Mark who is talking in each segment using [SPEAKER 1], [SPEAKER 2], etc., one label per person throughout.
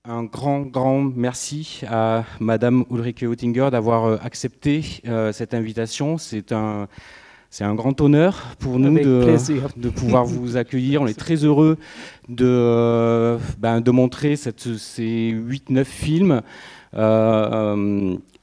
[SPEAKER 1] Un grand merci à Madame Ulrike Oettinger d'avoir accepté cette invitation. C'est un grand honneur pour nous
[SPEAKER 2] Avec plaisir.
[SPEAKER 1] de pouvoir vous accueillir. On est très heureux de montrer ces 8-9 films.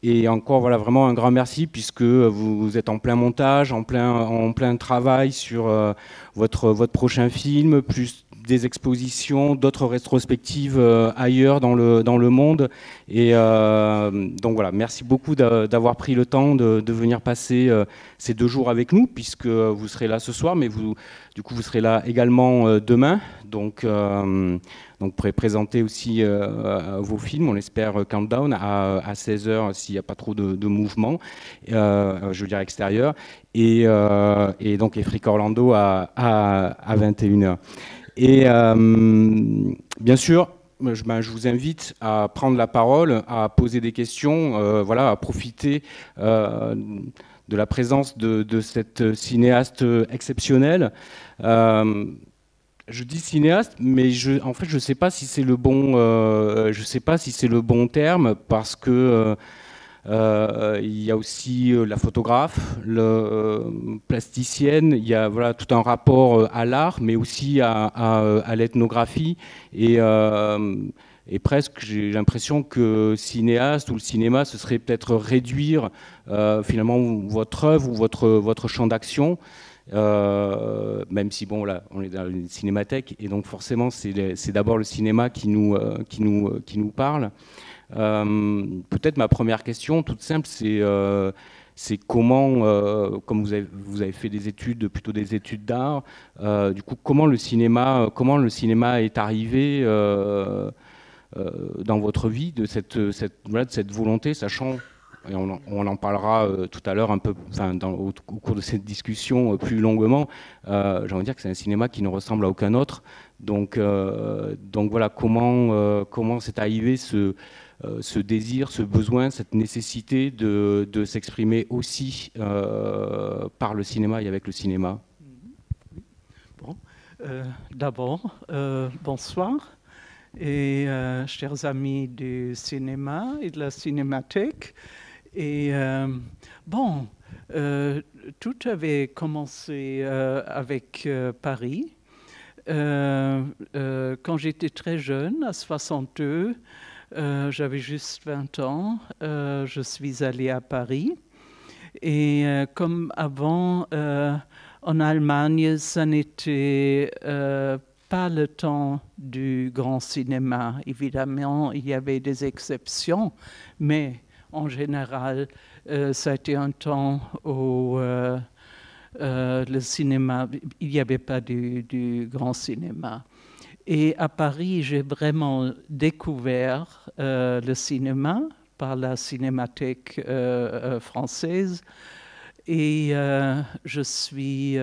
[SPEAKER 1] Et encore, voilà, vraiment un grand merci puisque vous êtes en plein montage, en plein travail sur votre prochain film, plus des expositions, d'autres rétrospectives ailleurs dans le monde. Et donc voilà, merci beaucoup d'avoir pris le temps de venir passer ces 2 jours avec nous, puisque vous serez là ce soir, mais du coup, vous serez là également demain. Donc, vous pourrez présenter aussi vos films, on l'espère, Countdown à 16 heures s'il n'y a pas trop de mouvement, je veux dire extérieur, et donc Africa Orlando à 21 heures. Et bien sûr, je vous invite à prendre la parole, à poser des questions, voilà, à profiter de la présence de cette cinéaste exceptionnelle. Euh, je dis cinéaste, mais en fait, je ne sais pas si c'est je sais pas si c'est le bon terme parce que il y a aussi la photographe, plasticienne, il y a voilà, tout un rapport à l'art, mais aussi à l'ethnographie. Et presque, j'ai l'impression que cinéaste ou le cinéma, ce serait peut-être réduire finalement votre œuvre ou votre champ d'action. Même si bon là on est dans une cinémathèque et donc forcément c'est d'abord le cinéma qui nous parle. Peut-être ma première question, toute simple, c'est comment, comme vous avez fait des études, plutôt des études d'art, du coup, comment le cinéma est arrivé dans votre vie voilà, de cette volonté, sachant, et on en parlera tout à l'heure un peu, enfin, au cours de cette discussion plus longuement, j'ai envie de dire que c'est un cinéma qui ne ressemble à aucun autre. Donc voilà, comment c'est arrivé ce désir, ce besoin, cette nécessité de s'exprimer aussi par le cinéma et avec le cinéma.
[SPEAKER 2] Bon, d'abord, bonsoir et chers amis du cinéma et de la cinémathèque. Et bon, euh, tout avait commencé avec Paris. Quand j'étais très jeune, à 62, j'avais juste 20 ans, je suis allée à Paris. Et comme avant, en Allemagne, ça n'était pas le temps du grand cinéma. Évidemment, il y avait des exceptions, mais en général, ça a été un temps où le cinéma, il n'y avait pas du grand cinéma. Et à Paris, j'ai vraiment découvert le cinéma par la cinémathèque française. Et je suis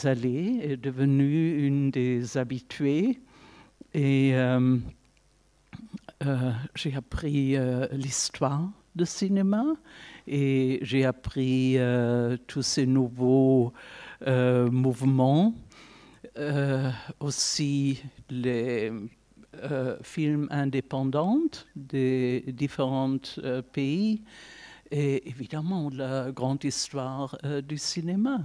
[SPEAKER 2] allée et devenue une des habituées. Et j'ai appris l'histoire du cinéma et j'ai appris tous ces nouveaux mouvements. Aussi les films indépendants des différents pays et évidemment la grande histoire du cinéma.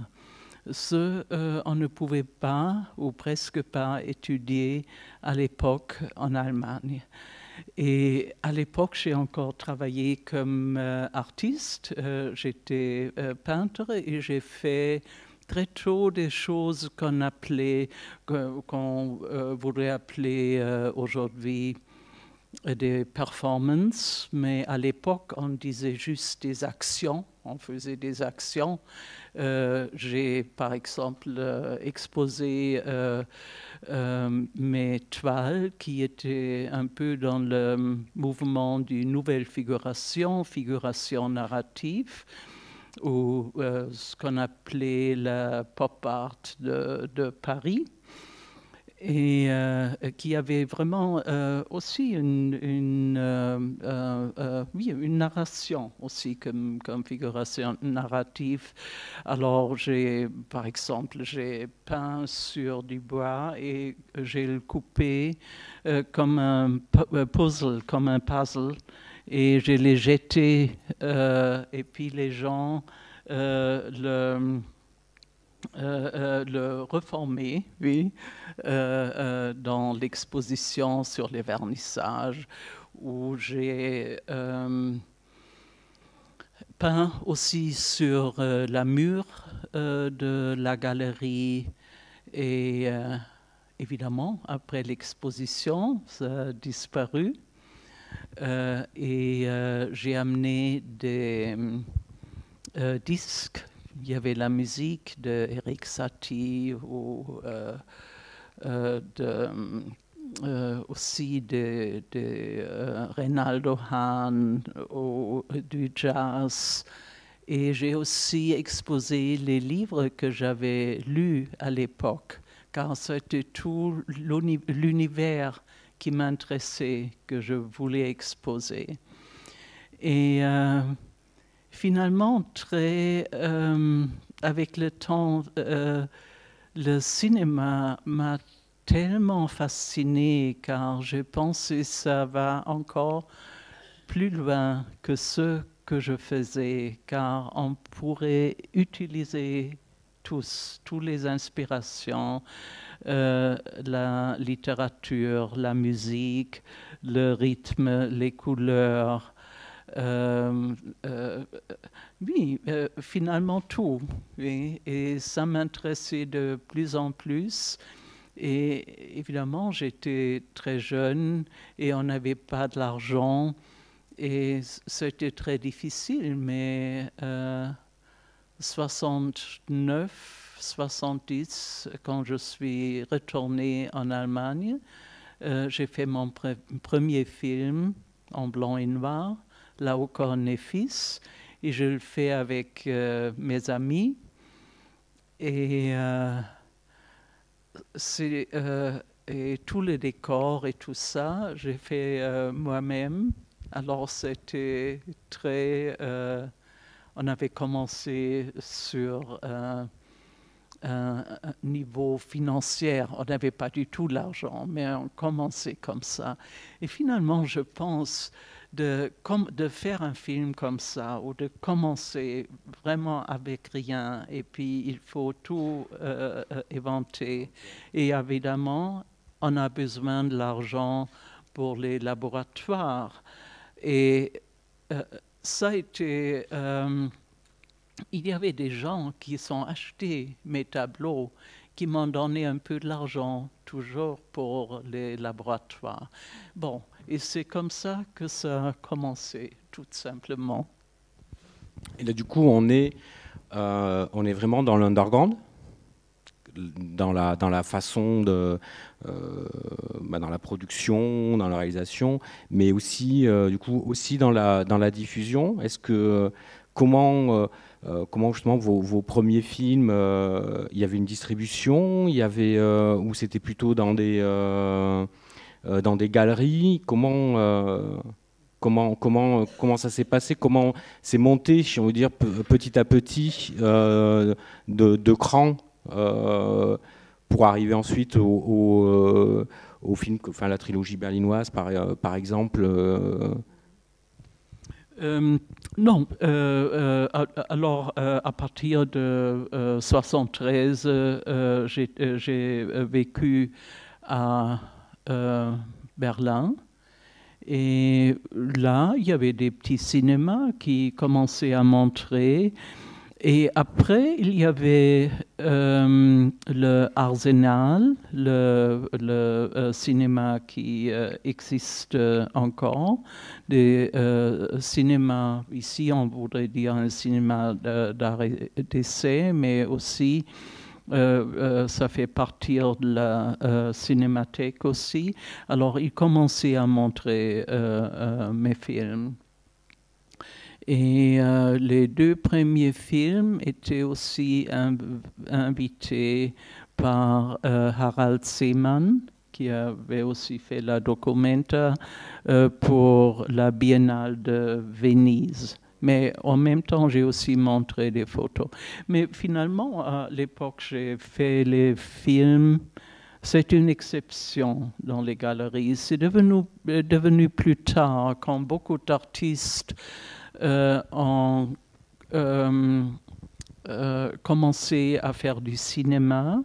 [SPEAKER 2] Ce on ne pouvait pas ou presque pas étudier à l'époque en Allemagne. Et à l'époque, j'ai encore travaillé comme artiste. J'étais peintre et j'ai fait très tôt des choses qu'on voudrait appeler aujourd'hui des performances, mais à l'époque, on disait juste des actions, on faisait des actions. J'ai, par exemple, exposé mes toiles qui étaient un peu dans le mouvement d'une nouvelle figuration, figuration narrative, ou ce qu'on appelait la pop art de Paris. et qui avait vraiment aussi oui, une narration aussi comme configuration narrative. Alors, par exemple, j'ai peint sur du bois et j'ai le coupé comme un puzzle, et je l'ai jeté et puis les gens le reformer, oui, dans l'exposition sur les vernissages, où j'ai peint aussi sur la mur de la galerie et évidemment, après l'exposition, ça a disparu. Et j'ai amené des disques. Il y avait la musique d'Eric Satie ou aussi de Reynaldo Hahn ou du jazz. Et j'ai aussi exposé les livres que j'avais lus à l'époque, car c'était tout l'univers qui m'intéressait, que je voulais exposer. Et finalement, avec le temps, le cinéma m'a tellement fasciné, car je pense que ça va encore plus loin que ce que je faisais, car on pourrait utiliser toutes les inspirations, la littérature, la musique, le rythme, les couleurs, oui, finalement tout. Oui, et ça m'intéressait de plus en plus. Et évidemment, j'étais très jeune et on n'avait pas de l'argent. Et c'était très difficile, mais 69, 70, quand je suis retourné en Allemagne, j'ai fait mon premier film en blanc et noir, Laocoon et fils, et je le fais avec mes amis. Et, et tous les décors et tout ça, j'ai fait moi-même. Alors c'était très... on avait commencé sur un niveau financier. On n'avait pas du tout l'argent, mais on commençait comme ça. Et finalement, je pense de faire un film comme ça, ou de commencer vraiment avec rien, et puis il faut tout inventer. Et évidemment, on a besoin de l'argent pour les laboratoires. Et ça a été... il y avait des gens qui sont achetés mes tableaux, qui m'ont donné un peu de l'argent, toujours pour les laboratoires. Bon, et c'est comme ça que ça a commencé, tout simplement.
[SPEAKER 1] Et là, du coup, on est vraiment dans l'underground, dans la façon de, dans la production, dans la réalisation, mais aussi, du coup, aussi dans la diffusion. Est-ce que comment justement vos premiers films, il y avait une distribution, il y avait ou c'était plutôt dans des galeries? Comment ça s'est passé? Comment c'est monté, si on veut dire, petit à petit, de cran pour arriver ensuite au film, enfin la trilogie berlinoise, par exemple
[SPEAKER 2] Non, alors à partir de 73, j'ai vécu à Berlin. Et là, il y avait des petits cinémas qui commençaient à montrer. Et après, il y avait le Arsenal, le cinéma qui existe encore, des cinémas, ici on voudrait dire un cinéma d'art d'essai, mais aussi ça fait partie de la cinémathèque aussi. Alors, il commençait à montrer mes films. Et les 2 premiers films étaient aussi invités par Harald Seemann, qui avait aussi fait la documentaire pour la Biennale de Venise. Mais en même temps, j'ai aussi montré des photos. Mais finalement, à l'époque, j'ai fait les films. C'est une exception dans les galeries. C'est devenu plus tard, quand beaucoup d'artistes ont commencé à faire du cinéma.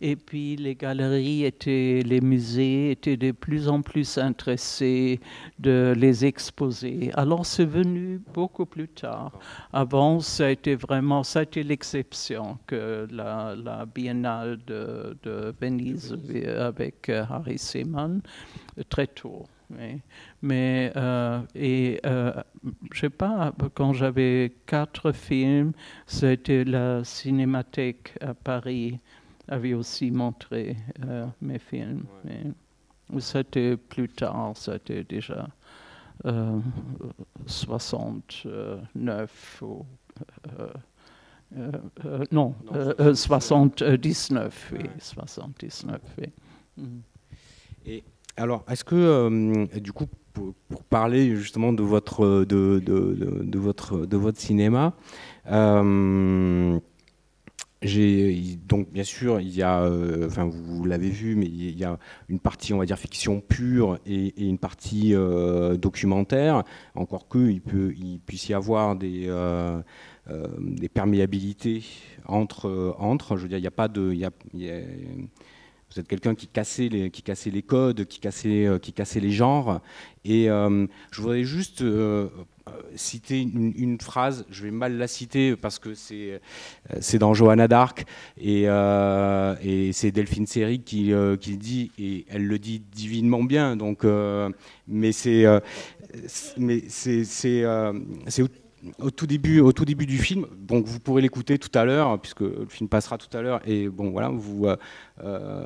[SPEAKER 2] Et puis les galeries les musées étaient de plus en plus intéressés de les exposer. Alors c'est venu beaucoup plus tard. Avant, ça a été l'exception que la Biennale de Venise avec Harry Seemann, très tôt. Mais je sais pas, quand j'avais 4 films, c'était la Cinémathèque à Paris avait aussi montré mes films. Ouais. C'était plus tard, c'était déjà 69 ou non, 79, oui, ouais. 79, oui.
[SPEAKER 1] Et alors, est-ce que, du coup, pour parler justement de votre cinéma, donc bien sûr, il y a, enfin vous l'avez vu, mais il y a une partie, on va dire, fiction pure et une partie documentaire. Encore que il puisse y avoir des perméabilités entre. Je veux dire, il n'y a pas de, vous êtes quelqu'un qui cassait les codes, qui cassait les genres. Et je voudrais juste citer une phrase. Je vais mal la citer parce que c'est dans Johanna d'Arc et c'est Delphine Seyrig qui le dit, et elle le dit divinement bien. Donc, mais c'est au tout début du film, donc vous pourrez l'écouter tout à l'heure, puisque le film passera tout à l'heure, et bon voilà,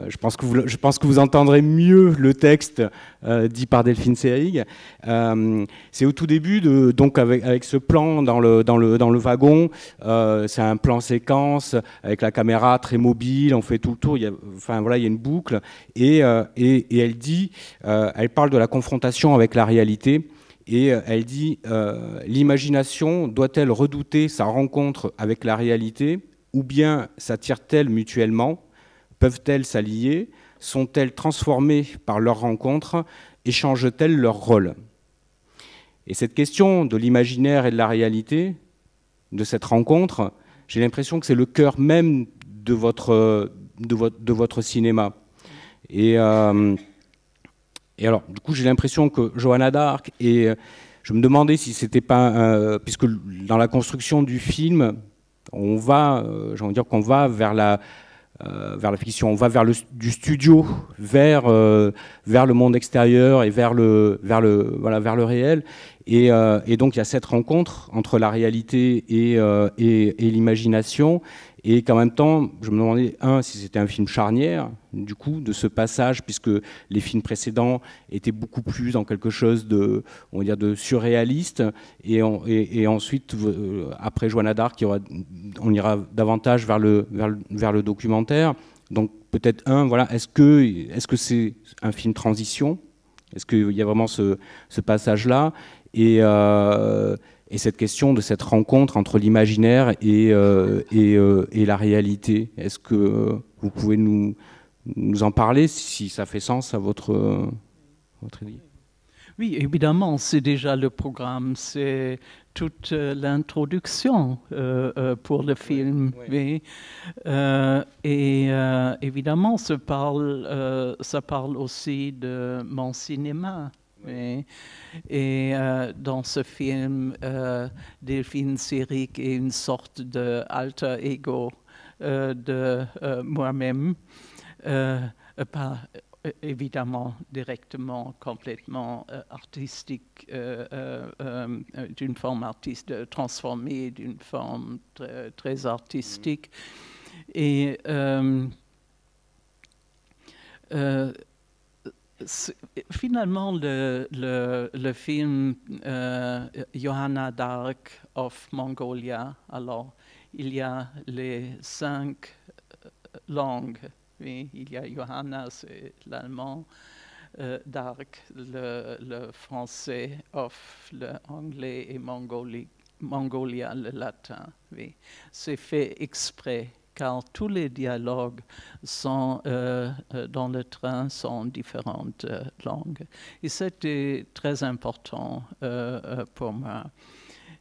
[SPEAKER 1] je pense que vous entendrez mieux le texte dit par Delphine Seyrig. C'est au tout début, donc avec ce plan dans le wagon, c'est un plan séquence avec la caméra très mobile, on fait tout le tour, il y a une boucle, et elle dit, elle parle de la confrontation avec la réalité. Et elle dit l'imagination doit-elle redouter sa rencontre avec la réalité, ou bien s'attirent-elles mutuellement? Peuvent-elles s'allier? Sont-elles transformées par leur rencontre? Échangent-elles leur rôle? Et cette question de l'imaginaire et de la réalité, de cette rencontre, j'ai l'impression que c'est le cœur même de votre cinéma. Et alors, du coup, j'ai l'impression que Johanna d'Arc, et je me demandais si c'était pas, puisque dans la construction du film, on va, j'ai envie de dire qu'on va vers la fiction, on va du studio vers le monde extérieur et vers le réel. Et donc il y a cette rencontre entre la réalité et l'imagination. Et qu'en même temps, je me demandais, si c'était un film charnière, du coup, de ce passage, puisque les films précédents étaient beaucoup plus dans quelque chose de, on va dire, de surréaliste. Et ensuite, après Johanna d'Arc, on ira davantage vers le documentaire. Donc peut-être est-ce que c'est un film transition? Est-ce qu'il y a vraiment ce passage-là? Et cette question de cette rencontre entre l'imaginaire et la réalité, est-ce que vous pouvez nous en parler, si ça fait sens à votre idée?
[SPEAKER 2] Oui, évidemment, c'est déjà le programme, c'est toute l'introduction pour le film. Oui. Et évidemment, ça parle aussi de mon cinéma. Oui. Et dans ce film, Delphine Seyrig est une sorte de alter ego de moi-même, pas évidemment directement, complètement artistique, d'une forme artistique, transformée d'une forme très artistique. Et Finalement, le film Johanna d'Arc of Mongolia, alors il y a les 5 langues. Oui, il y a Johanna, c'est l'allemand, d'Arc, le français, of l'anglais et Mongolia, le latin. Oui. C'est fait exprès car tous les dialogues sont, dans le train sont différentes langues. Et c'était très important pour moi.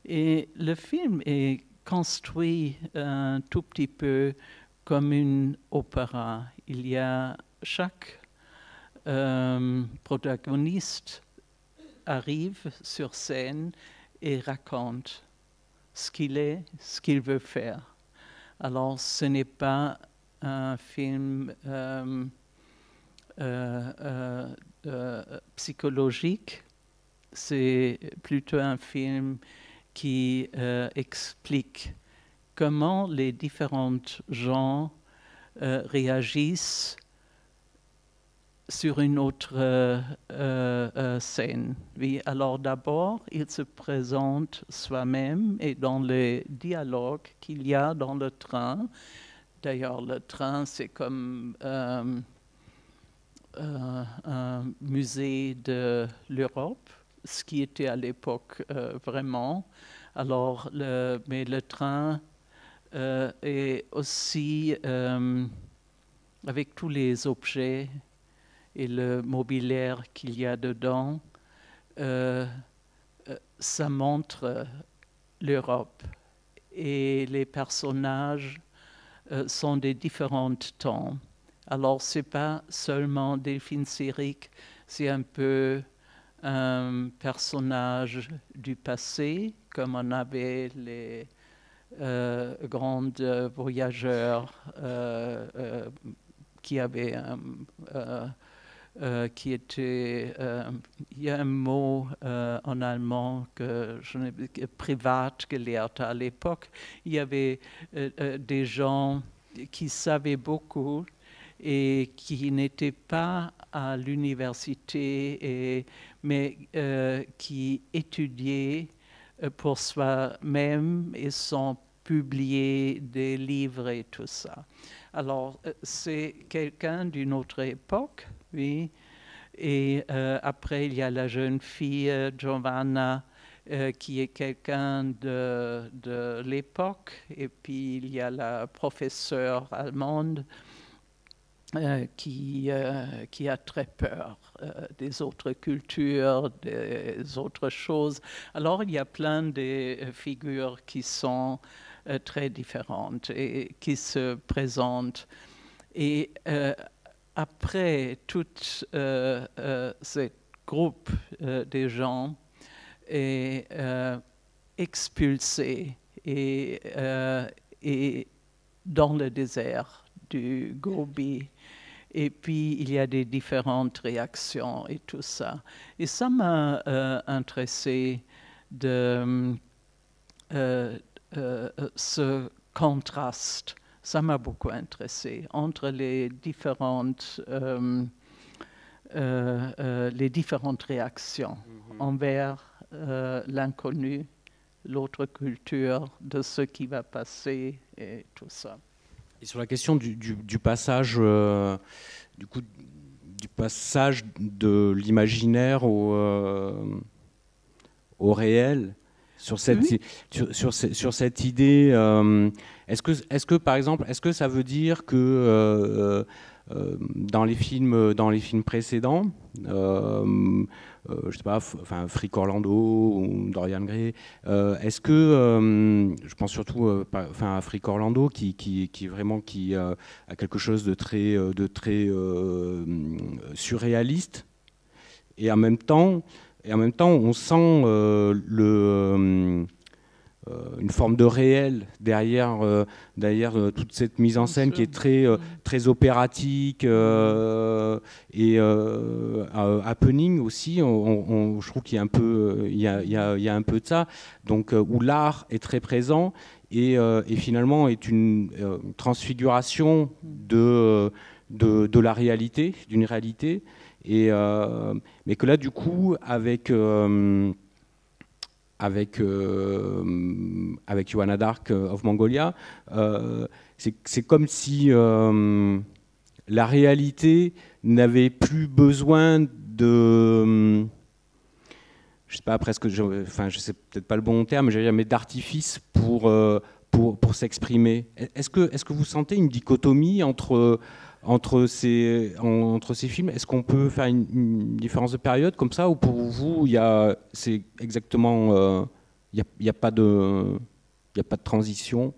[SPEAKER 2] Et le film est construit un tout petit peu comme une opéra. Il y a chaque protagoniste arrive sur scène et raconte ce qu'il est, ce qu'il veut faire. Alors, ce n'est pas un film psychologique, c'est plutôt un film qui explique comment les différents gens réagissent sur une autre scène. Oui, alors d'abord, il se présente soi-même et dans les dialogues qu'il y a dans le train. D'ailleurs, le train, c'est comme un musée de l'Europe, ce qui était à l'époque vraiment. Alors, mais le train est aussi, avec tous les objets et le mobiliaire qu'il y a dedans, ça montre l'Europe. Et les personnages sont des différents temps. Alors, ce n'est pas seulement Delphine Seyrig, c'est un peu un personnage du passé, comme on avait les grands voyageurs qui avaient qui était, il y a un mot en allemand que je n'ai Privatgelehrte à l'époque. Il y avait des gens qui savaient beaucoup et qui n'étaient pas à l'université, mais qui étudiaient pour soi-même et sont publiés des livres et tout ça. Alors, c'est quelqu'un d'une autre époque, oui. Et après, il y a la jeune fille Giovanna, qui est quelqu'un de l'époque. Et puis, il y a la professeure allemande qui a très peur des autres cultures, des autres choses. Alors, il y a plein de figures qui sont très différentes et qui se présentent. Et après tout ce groupe de gens est expulsé et dans le désert du Gobi. Et puis, il y a des différentes réactions et tout ça. Et ça m'a intéressé de ce contraste. Ça m'a beaucoup intéressé entre les différentes réactions envers l'inconnu, l'autre culture, de ce qui va passer et tout ça.
[SPEAKER 1] Et sur la question du passage, du passage de l'imaginaire au réel, sur cette,
[SPEAKER 2] Oui.
[SPEAKER 1] sur cette idée, est-ce que par exemple, est-ce que ça veut dire que dans les films précédents, je sais pas, enfin Frick Orlando ou Dorian Gray, est-ce que, je pense surtout à Frick Orlando qui vraiment a quelque chose de très surréaliste, et en même temps on sent une forme de réel derrière toute cette mise en scène qui est très opératique et happening aussi. Je trouve qu'il y a un peu, il y a un peu de ça. Donc où l'art est très présent et finalement est une transfiguration de la réalité, d'une réalité. Mais que là, du coup, avec Johanna d'Arc of Mongolia, c'est comme si la réalité n'avait plus besoin de, je sais pas, presque, enfin, je sais peut-être pas le bon terme, mais d'artifice pour s'exprimer. Est-ce que vous sentez une dichotomie entre ces films? Est-ce qu'on peut faire une différence de période comme ça, ou pour vous, c'est exactement, il n'y a pas de transition?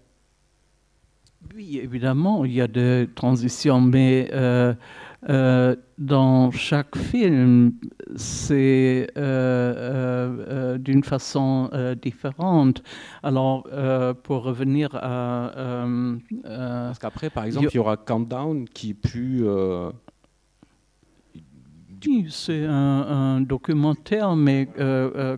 [SPEAKER 2] Oui, évidemment, il y a des transitions, mais dans chaque film, c'est d'une façon différente. Alors, pour revenir à...
[SPEAKER 1] Parce qu'après, par exemple, il y aura Countdown qui est plus...
[SPEAKER 2] Oui, c'est un documentaire, mais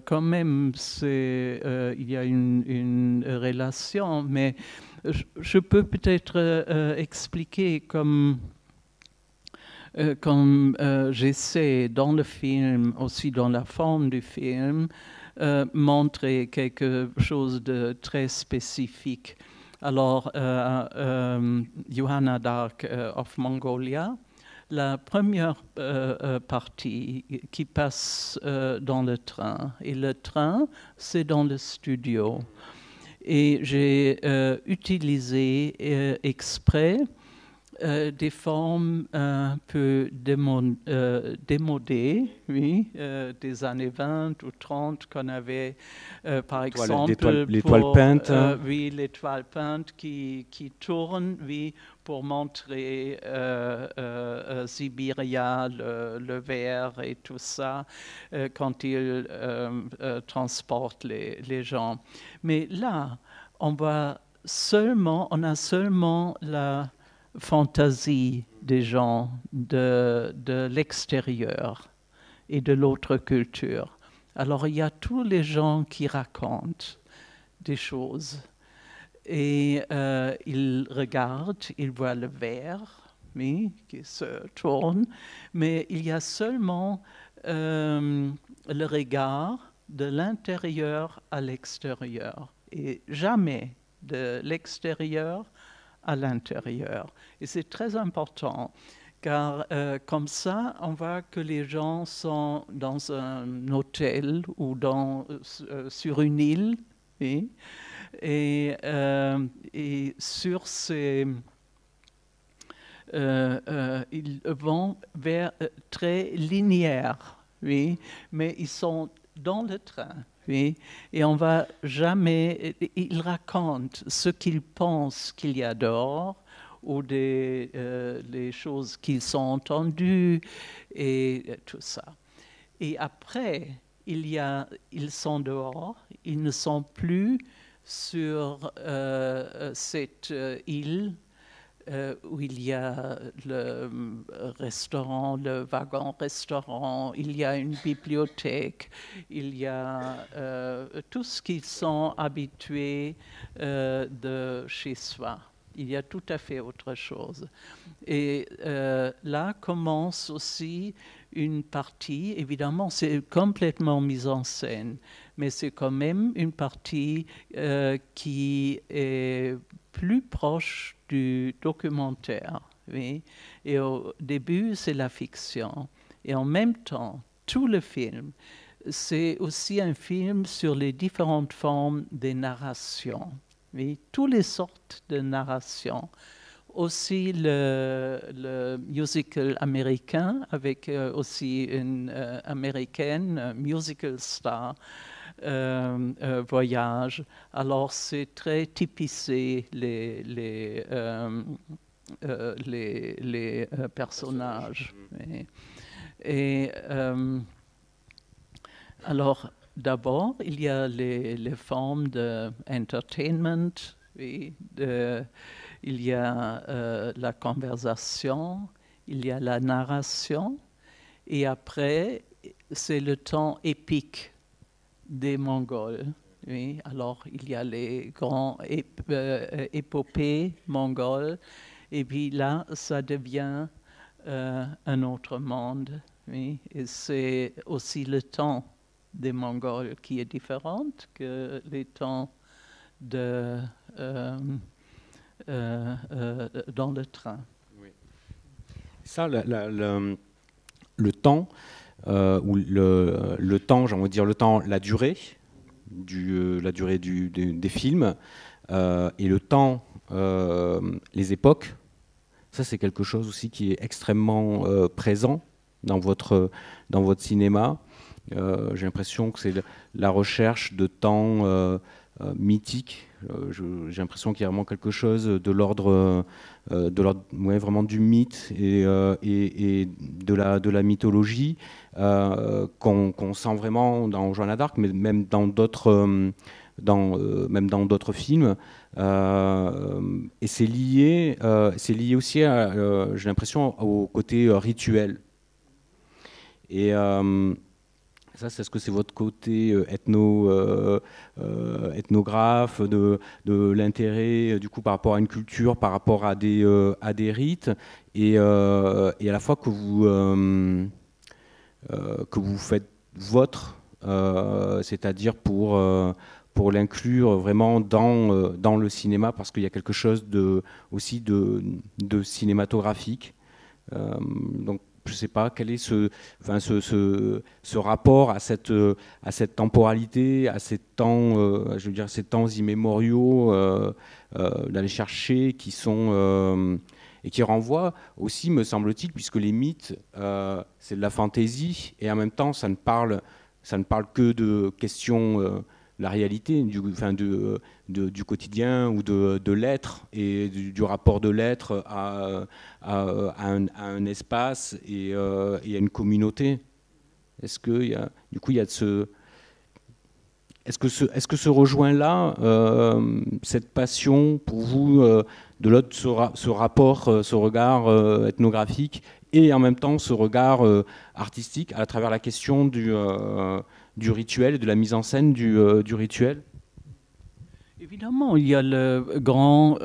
[SPEAKER 2] quand même, il y a une relation. Mais je peux peut-être expliquer comme j'essaie dans le film, aussi dans la forme du film, montrer quelque chose de très spécifique. Alors, Johanna d'Arc of Mongolia, la première partie qui passe dans le train, et le train, c'est dans le studio. Et j'ai utilisé exprès des formes un peu démodées, oui, des années 20 ou 30 qu'on avait, par exemple,
[SPEAKER 1] l'étoile peinte.
[SPEAKER 2] Oui, l'étoile peinte qui tourne, oui, pour montrer Siberia, le verre et tout ça, quand il transporte les gens. Mais là, on a seulement la fantaisie des gens de l'extérieur et de l'autre culture. Alors il y a tous les gens qui racontent des choses et ils regardent, ils voient le verre, oui, qui se tourne, mais il y a seulement le regard de l'intérieur à l'extérieur et jamais de l'extérieur à l'intérieur. Et c'est très important, car comme ça, on voit que les gens sont dans un hôtel ou sur une île, oui, et sur ces... ils vont vers très linéaires, oui, mais ils sont dans le train. Oui, et on va jamais. Ils racontent ce qu'ils pensent qu'il y a dehors ou les choses qu'ils ont entendues et tout ça. Et après, ils sont dehors, ils ne sont plus sur cette île où il y a le restaurant, le wagon-restaurant, il y a une bibliothèque, il y a tout ce qu'ils sont habitués de chez soi. Il y a tout à fait autre chose. Et là commence aussi une partie, évidemment, c'est complètement mise en scène, mais c'est quand même une partie qui est plus proche du documentaire. Oui? Et au début, c'est la fiction. Et en même temps, tout le film, c'est aussi un film sur les différentes formes des narrations. Oui? Toutes les sortes de narrations. Aussi le musical américain, avec aussi une américaine, musical star, voyage. Alors c'est très typicé les personnages. Et alors d'abord il y a les formes de entertainment, oui, il y a la conversation, il y a la narration, et après c'est le temps épique des Mongols. Oui, alors il y a les grands épopées mongoles, et puis là, ça devient un autre monde. Oui, et c'est aussi le temps des Mongols qui est différent que les temps de, dans le train.
[SPEAKER 1] Oui. Ça, le temps, ou le temps, j'ai envie de dire le temps, la durée, la durée des films, et le temps, les époques, ça c'est quelque chose aussi qui est extrêmement présent dans votre cinéma. J'ai l'impression que c'est la recherche de temps mythique. J'ai l'impression qu'il y a vraiment quelque chose de l'ordre, ouais, vraiment du mythe et de la mythologie qu'on sent vraiment dans Joanne d'Arc, mais même dans d'autres, même dans d'autres films. Et c'est lié aussi, j'ai l'impression, au côté rituel. Et ça, est-ce que c'est votre côté ethnographe, de l'intérêt du coup par rapport à une culture, par rapport à des rites, et à la fois que vous faites vôtre, c'est-à-dire pour l'inclure vraiment dans le cinéma, parce qu'il y a quelque chose aussi de cinématographique. Donc, je ne sais pas quel est ce rapport à cette temporalité, à ces temps, je veux dire, ces temps immémoriaux d'aller chercher, qui sont et qui renvoient aussi, me semble-t-il, puisque les mythes, c'est de la fantaisie, et en même temps, ça ne parle que de questions la réalité, du quotidien ou de l'être, et du rapport de l'être à un espace et à une communauté. Est-ce que du coup il y a est-ce que ce rejoint-là, cette passion pour vous, de l'autre, ce rapport, ce regard ethnographique, et en même temps ce regard artistique à travers la question du rituel et de la mise en scène du rituel?
[SPEAKER 2] Évidemment, il y a le grand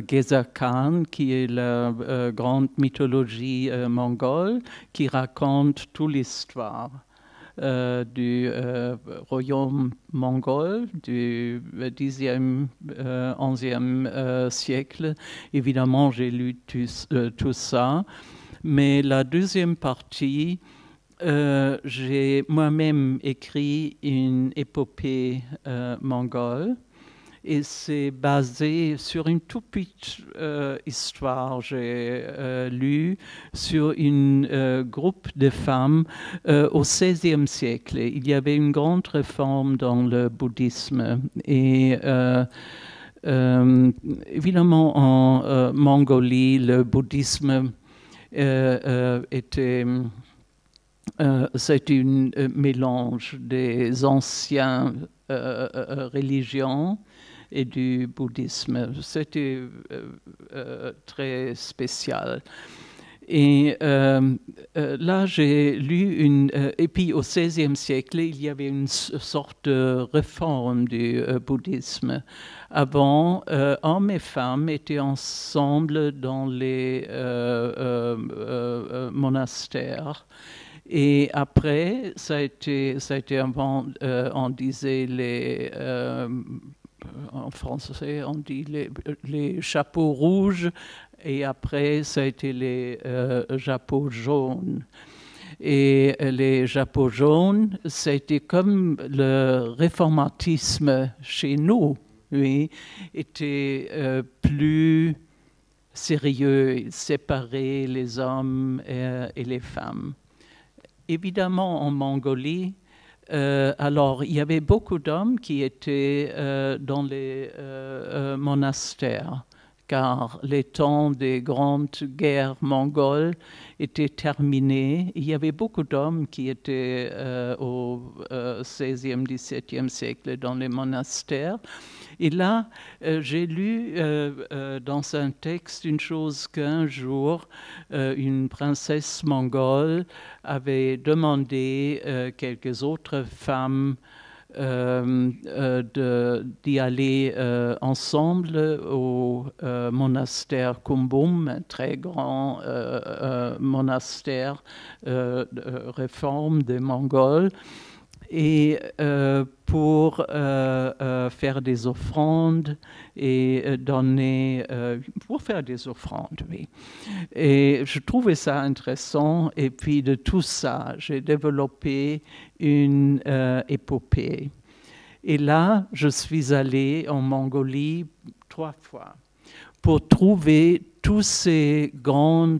[SPEAKER 2] Geza Khan, qui est la grande mythologie mongole, qui raconte toute l'histoire du royaume mongol du 10e, 11e siècle. Évidemment, j'ai lu tout ça. Mais la deuxième partie, j'ai moi-même écrit une épopée mongole. Et c'est basé sur une toute petite histoire. J'ai lu sur un groupe de femmes au XVIe siècle. Il y avait une grande réforme dans le bouddhisme. Et évidemment, en Mongolie, le bouddhisme était... c'est un mélange des anciennes religions et du bouddhisme. C'était très spécial. Et là, j'ai lu et puis au XVIe siècle, il y avait une sorte de réforme du bouddhisme. Avant, hommes et femmes étaient ensemble dans les monastères. Et après, ça a été avant, on disait en français, on dit les chapeaux rouges, et après, ça a été les chapeaux jaunes. Et les chapeaux jaunes, c'était comme le réformatisme chez nous, oui, était plus sérieux, séparer les hommes et les femmes. Évidemment, en Mongolie, alors il y avait beaucoup d'hommes qui étaient dans les monastères, car les temps des grandes guerres mongoles étaient terminés. Il y avait beaucoup d'hommes qui étaient au XVIe, XVIIe siècle dans les monastères. Et là, j'ai lu dans un texte une chose qu'un jour, une princesse mongole avait demandé quelques autres femmes d'y aller ensemble au monastère Kumbum, un très grand monastère de réforme des Mongols, et pour faire des offrandes et donner, pour faire des offrandes, oui. Et je trouvais ça intéressant, et puis de tout ça, j'ai développé une épopée. Et là, je suis allée en Mongolie 3 fois pour trouver tous ces grands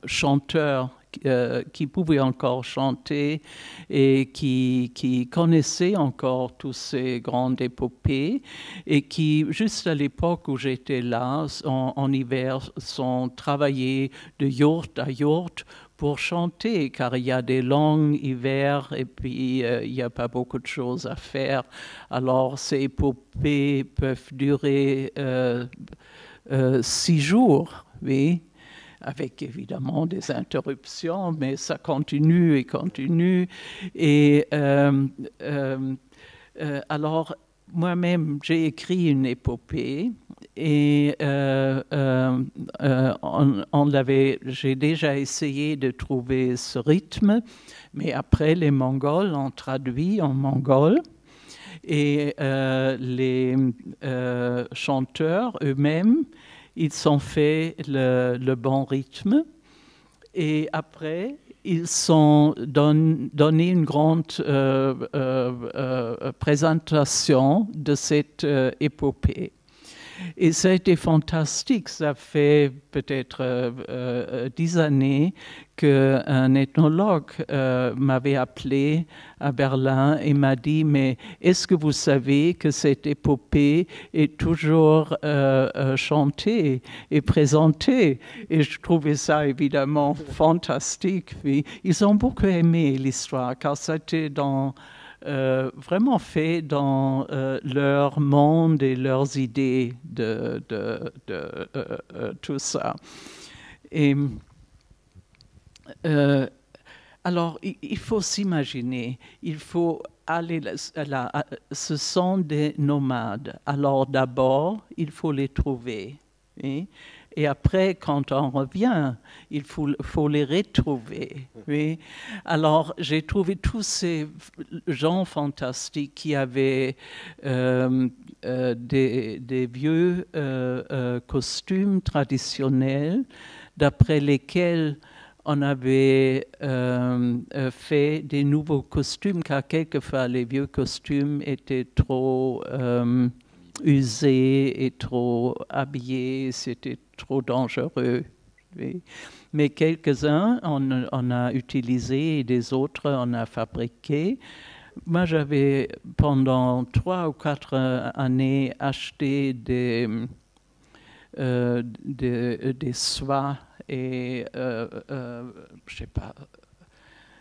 [SPEAKER 2] chanteurs qui pouvaient encore chanter et qui connaissaient encore toutes ces grandes épopées et qui, juste à l'époque où j'étais là, en hiver, sont travaillés de yourte à yourte pour chanter, car il y a des longs hivers et puis il n'y a pas beaucoup de choses à faire. Alors ces épopées peuvent durer 6 jours, oui, avec évidemment des interruptions, mais ça continue et continue. Et alors, moi-même, j'ai écrit une épopée et j'ai déjà essayé de trouver ce rythme, mais après, les Mongols ont traduit en mongol. Et les chanteurs eux-mêmes, ils ont fait le bon rythme et après, ils ont donné une grande présentation de cette épopée. Et ça a été fantastique. Ça fait peut-être 10 années qu'un ethnologue m'avait appelé à Berlin et m'a dit « Mais est-ce que vous savez que cette épopée est toujours chantée et présentée ?» Et je trouvais ça évidemment fantastique. Puis, ils ont beaucoup aimé l'histoire, car c'était vraiment fait dans leur monde et leurs idées de tout ça. Et alors, il faut s'imaginer, il faut aller ce sont des nomades. Alors d'abord, il faut les trouver. Oui? Et après, quand on revient, il faut les retrouver. Oui? Alors, j'ai trouvé tous ces gens fantastiques qui avaient des vieux costumes traditionnels d'après lesquels on avait fait des nouveaux costumes, car quelquefois les vieux costumes étaient trop usés et trop habillés, c'était trop dangereux. Oui. Mais quelques-uns on a utilisé et des autres on a fabriqué. Moi, j'avais pendant 3 ou 4 années acheté des soies et je sais pas,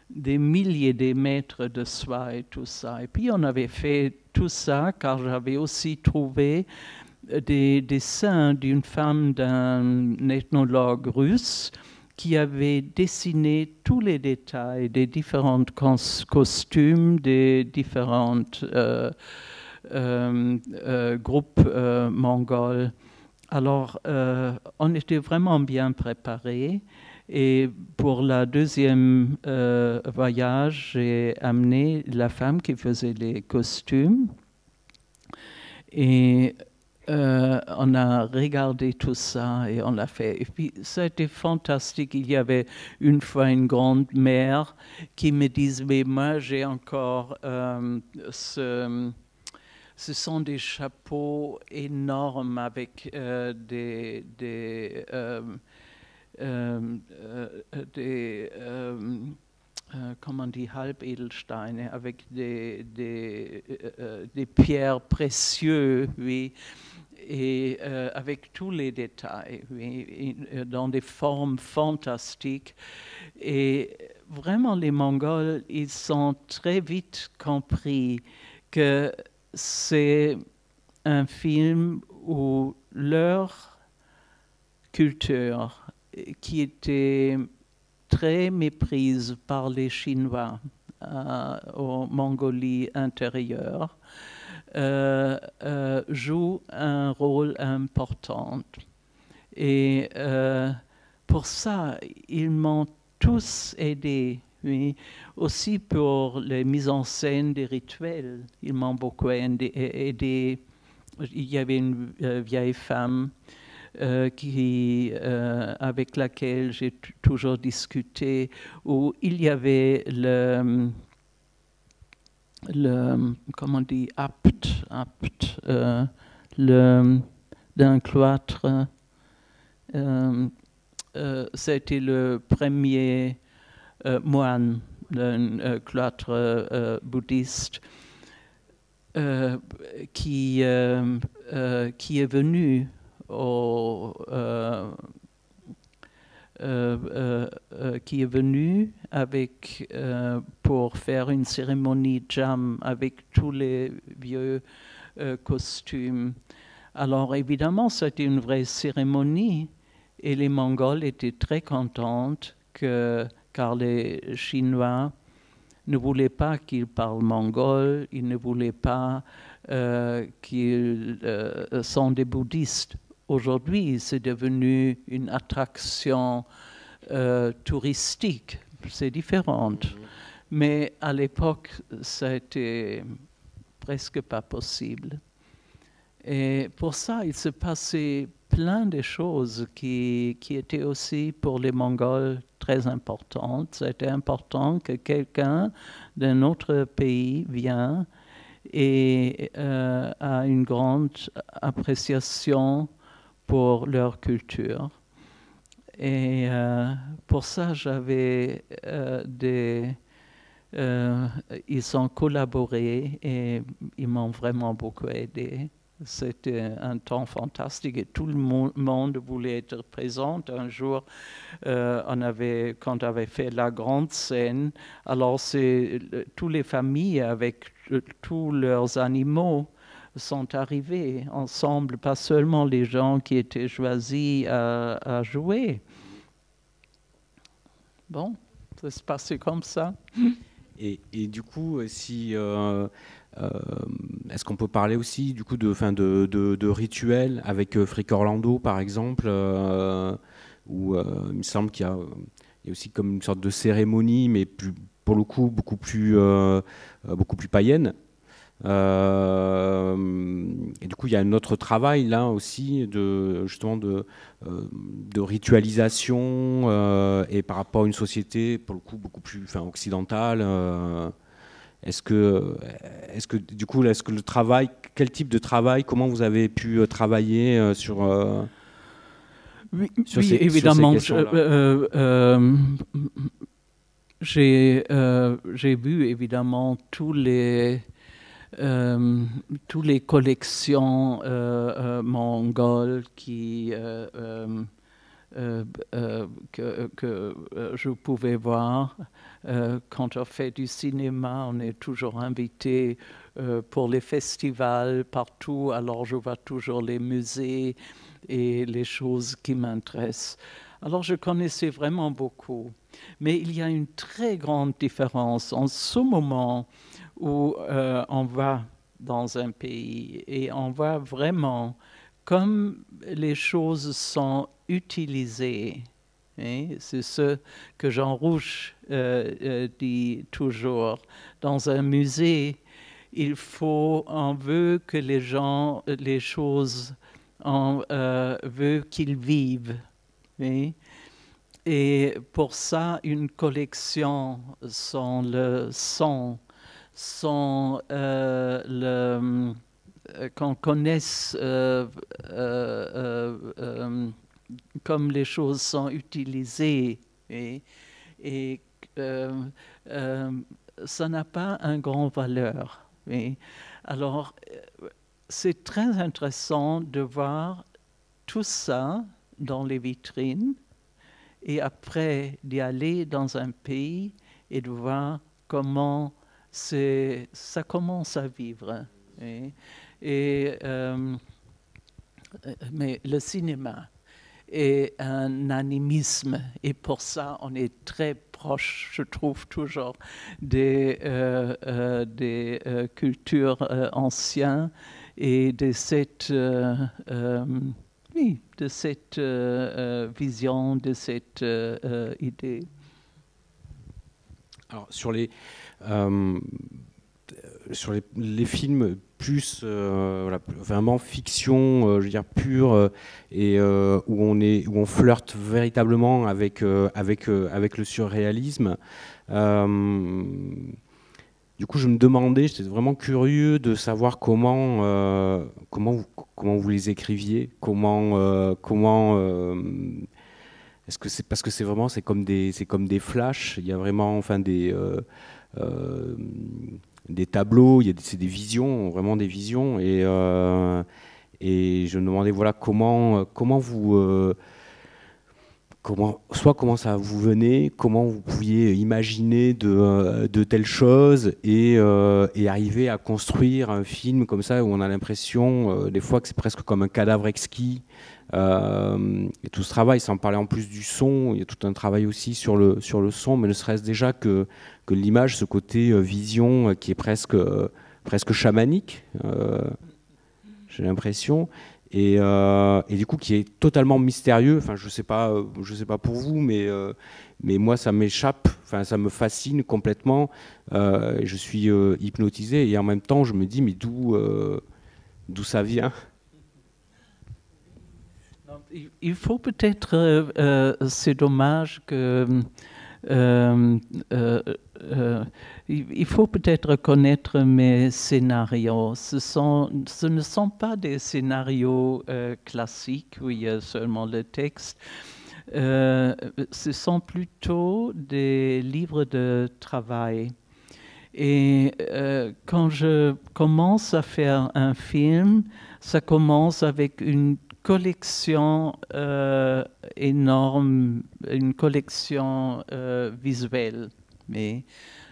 [SPEAKER 2] des milliers de mètres de soie et tout ça. Et puis on avait fait tout ça car j'avais aussi trouvé des dessins d'une femme d'un ethnologue russe qui avait dessiné tous les détails des différents costumes, des différents groupes mongols. Alors, on était vraiment bien préparés. Et pour la deuxième voyage, j'ai amené la femme qui faisait les costumes. Et on a regardé tout ça et on l'a fait. Et puis, ça a été fantastique. Il y avait une fois une grande mère qui me disait, mais moi, j'ai encore ce sont des chapeaux énormes avec comment on dit, Halbedelsteine, avec des pierres précieuses, oui, et avec tous les détails, oui, dans des formes fantastiques. Et vraiment, les Mongols, ils ont très vite compris que c'est un film où leur culture, qui était très méprise par les Chinois, en Mongolie intérieure jouent un rôle important. Et pour ça, ils m'ont tous aidé. Oui. Aussi pour les mises en scène des rituels, ils m'ont beaucoup aidé. Il y avait une vieille femme avec laquelle j'ai toujours discuté, où il y avait comment on dit, d'un cloître. C'était le premier moine d'un cloître bouddhiste qui est venu avec pour faire une cérémonie jam avec tous les vieux costumes. Alors évidemment, c'était une vraie cérémonie et les Mongols étaient très contents car les Chinois ne voulaient pas qu'ils parlent mongol, ils ne voulaient pas qu'ils sont des bouddhistes. Aujourd'hui, c'est devenu une attraction touristique, c'est différent. Mais à l'époque, ça n'était presque pas possible. Et pour ça, il se passait plein de choses qui étaient aussi pour les Mongols très importantes. C'était important que quelqu'un d'un autre pays vienne et a une grande appréciation pour leur culture. Et pour ça, j'avais ils ont collaboré et ils m'ont vraiment beaucoup aidé. C'était un temps fantastique et tout le monde voulait être présent. Un jour, quand on avait fait la grande scène, alors toutes les familles avec tous leurs animaux sont arrivés ensemble, pas seulement les gens qui étaient choisis à jouer. Bon, ça se passait comme ça.
[SPEAKER 1] Et du coup, est-ce qu'on peut parler aussi du coup de rituels avec Frick Orlando par exemple, où il me semble qu'il y a aussi comme une sorte de cérémonie, mais pour le coup beaucoup plus païenne. Et du coup, il y a un autre travail là aussi justement de ritualisation et par rapport à une société pour le coup beaucoup plus occidentale. Est-ce que du coup, quel type de travail, comment vous avez pu travailler sur
[SPEAKER 2] oui,
[SPEAKER 1] ces
[SPEAKER 2] évidemment.
[SPEAKER 1] questions-là?
[SPEAKER 2] J'ai vu évidemment toutes les collections mongoles que je pouvais voir. Quand on fait du cinéma, on est toujours invité pour les festivals partout. Alors je vois toujours les musées et les choses qui m'intéressent. Alors je connaissais vraiment beaucoup. Mais il y a une très grande différence en ce moment où on va dans un pays et on voit vraiment comme les choses sont utilisées. Hein, c'est ce que Jean Rouch dit toujours. Dans un musée, on veut que les choses, on veut qu'ils vivent. Hein. Et pour ça, une collection sans le son, sans qu'on connaisse comme les choses sont utilisées. Et ça n'a pas une grande valeur. Alors, c'est très intéressant de voir tout ça dans les vitrines et après d'y aller dans un pays et de voir comment ça commence à vivre. Mais le cinéma et un animisme. Et pour ça, on est très proche, je trouve toujours, des cultures anciennes et de cette, oui, de cette vision, de cette idée.
[SPEAKER 1] Alors, sur les films plus voilà, vraiment fiction, je veux dire pure, et où on flirte véritablement avec le surréalisme. Du coup, je me demandais, j'étais vraiment curieux de savoir comment vous les écriviez, est-ce que c'est parce que c'est comme des flashs, il y a vraiment enfin euh, des tableaux, c'est des visions, vraiment des visions, et je me demandais voilà comment ça vous venait, comment vous pouviez imaginer de telles choses et arriver à construire un film comme ça où on a l'impression des fois que c'est presque comme un cadavre exquis. Et tout ce travail, sans parler en plus du son, il y a tout un travail aussi sur le son, mais ne serait-ce déjà que l'image, ce côté vision qui est presque chamanique, j'ai l'impression. Et du coup, qui est totalement mystérieux. Enfin, je sais pas pour vous, mais moi, ça m'échappe. Enfin, ça me fascine complètement. Je suis hypnotisé et en même temps, je me dis, mais d'où ça vient?
[SPEAKER 2] Il faut peut-être, c'est dommage que il faut peut-être connaître mes scénarios. Ce ne sont pas des scénarios classiques où il y a seulement le texte. Ce sont plutôt des livres de travail. Et quand je commence à faire un film, ça commence avec une collection énorme, une collection visuelle. Mais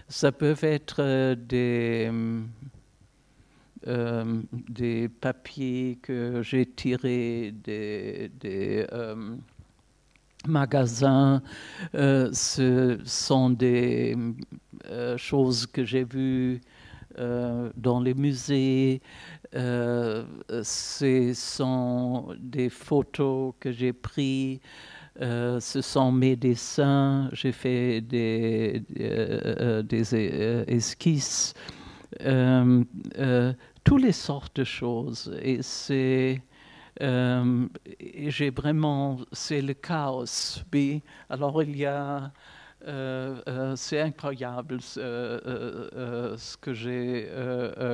[SPEAKER 2] ça peut être des papiers que j'ai tirés des magasins. Ce sont des choses que j'ai vues dans les musées. Ce sont des photos que j'ai prises. Ce sont mes dessins. J'ai fait des esquisses. Toutes les sortes de choses. Et j'ai vraiment, c'est le chaos. Oui. Alors il y a, c'est incroyable ce que j'ai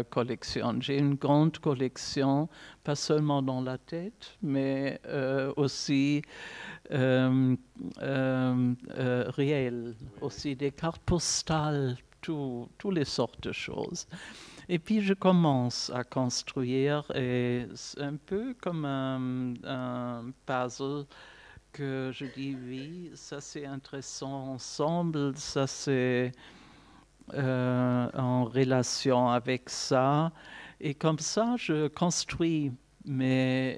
[SPEAKER 2] collectionne. J'ai une grande collection, pas seulement dans la tête, mais aussi réelle, aussi des cartes postales, toutes les sortes de choses. Et puis je commence à construire, et c'est un peu comme un puzzle que je dis oui, ça c'est intéressant ensemble, ça c'est en relation avec ça. Et comme ça, je construis mes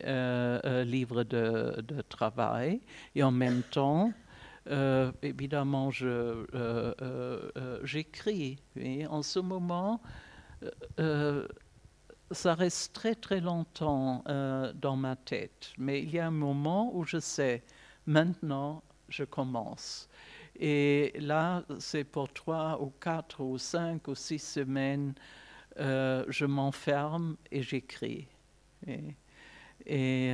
[SPEAKER 2] livres de travail et en même temps, évidemment, j'écris. Et en ce moment, ça reste très très longtemps dans ma tête, mais il y a un moment où je sais, maintenant je commence. Et là, c'est pour 3 ou 4 ou 5 ou 6 semaines, je m'enferme et j'écris. Et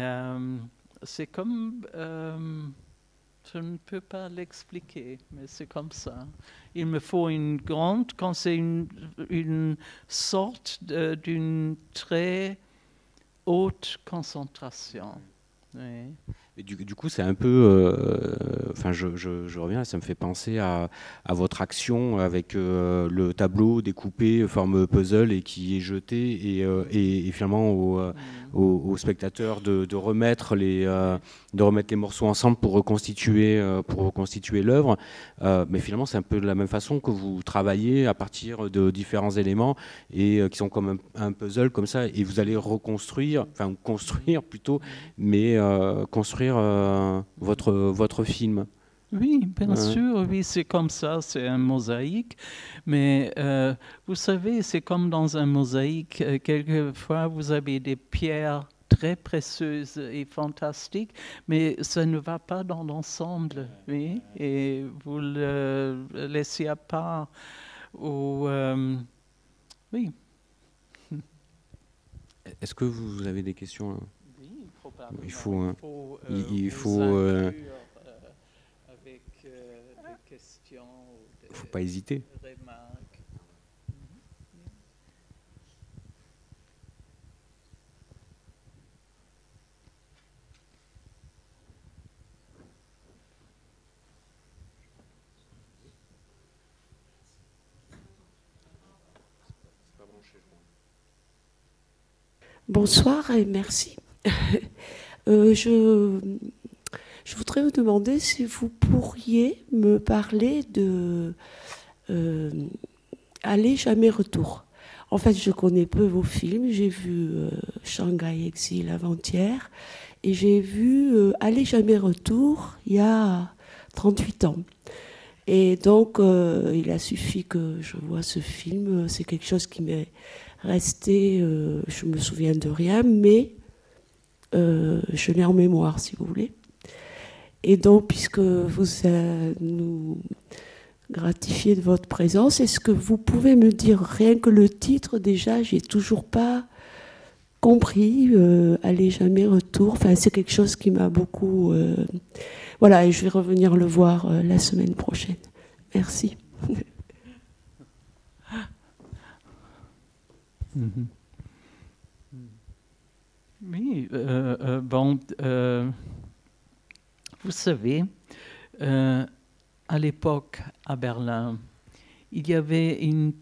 [SPEAKER 2] c'est comme... je ne peux pas l'expliquer, mais c'est comme ça. Il me faut une grande, quand c'est une sorte d'une très haute concentration. Oui.
[SPEAKER 1] Et du coup, c'est un peu, enfin, je reviens, ça me fait penser à votre action avec le tableau découpé forme puzzle et qui est jeté et finalement au spectateur de remettre de remettre les morceaux ensemble pour reconstituer l'œuvre. Mais finalement, c'est un peu de la même façon que vous travaillez à partir de différents éléments et qui sont comme un puzzle comme ça, et vous allez reconstruire, enfin construire plutôt, mais construire construire votre film.
[SPEAKER 2] Oui, bien sûr, oui, c'est comme ça, c'est un mosaïque. Mais vous savez, c'est comme dans un mosaïque, quelquefois vous avez des pierres très précieuses et fantastiques, mais ça ne va pas dans l'ensemble, oui, et vous le laissez à part. Ou, oui.
[SPEAKER 1] Est-ce que vous avez des questions?
[SPEAKER 2] Oui, probablement.
[SPEAKER 1] Il faut,
[SPEAKER 2] il
[SPEAKER 1] faut,
[SPEAKER 2] avec des questions ou des
[SPEAKER 1] faut pas hésiter.
[SPEAKER 2] remarques.
[SPEAKER 3] Bonsoir et merci. Je voudrais vous demander si vous pourriez me parler de Aller jamais retour. En fait, je connais peu vos films. J'ai vu Shanghai Exil avant-hier et j'ai vu Aller jamais retour il y a 38 ans. Et donc, il a suffi que je vois ce film. C'est quelque chose qui m'est resté, je me souviens de rien, mais je l'ai en mémoire, si vous voulez. Et donc, puisque vous nous gratifiez de votre présence, est-ce que vous pouvez me dire rien que le titre déjà? J'ai toujours pas compris. Aller jamais retour. Enfin, c'est quelque chose qui m'a beaucoup. Voilà, et je vais revenir le voir la semaine prochaine. Merci.
[SPEAKER 2] Oui, bon, vous savez, à l'époque, à Berlin, il y avait une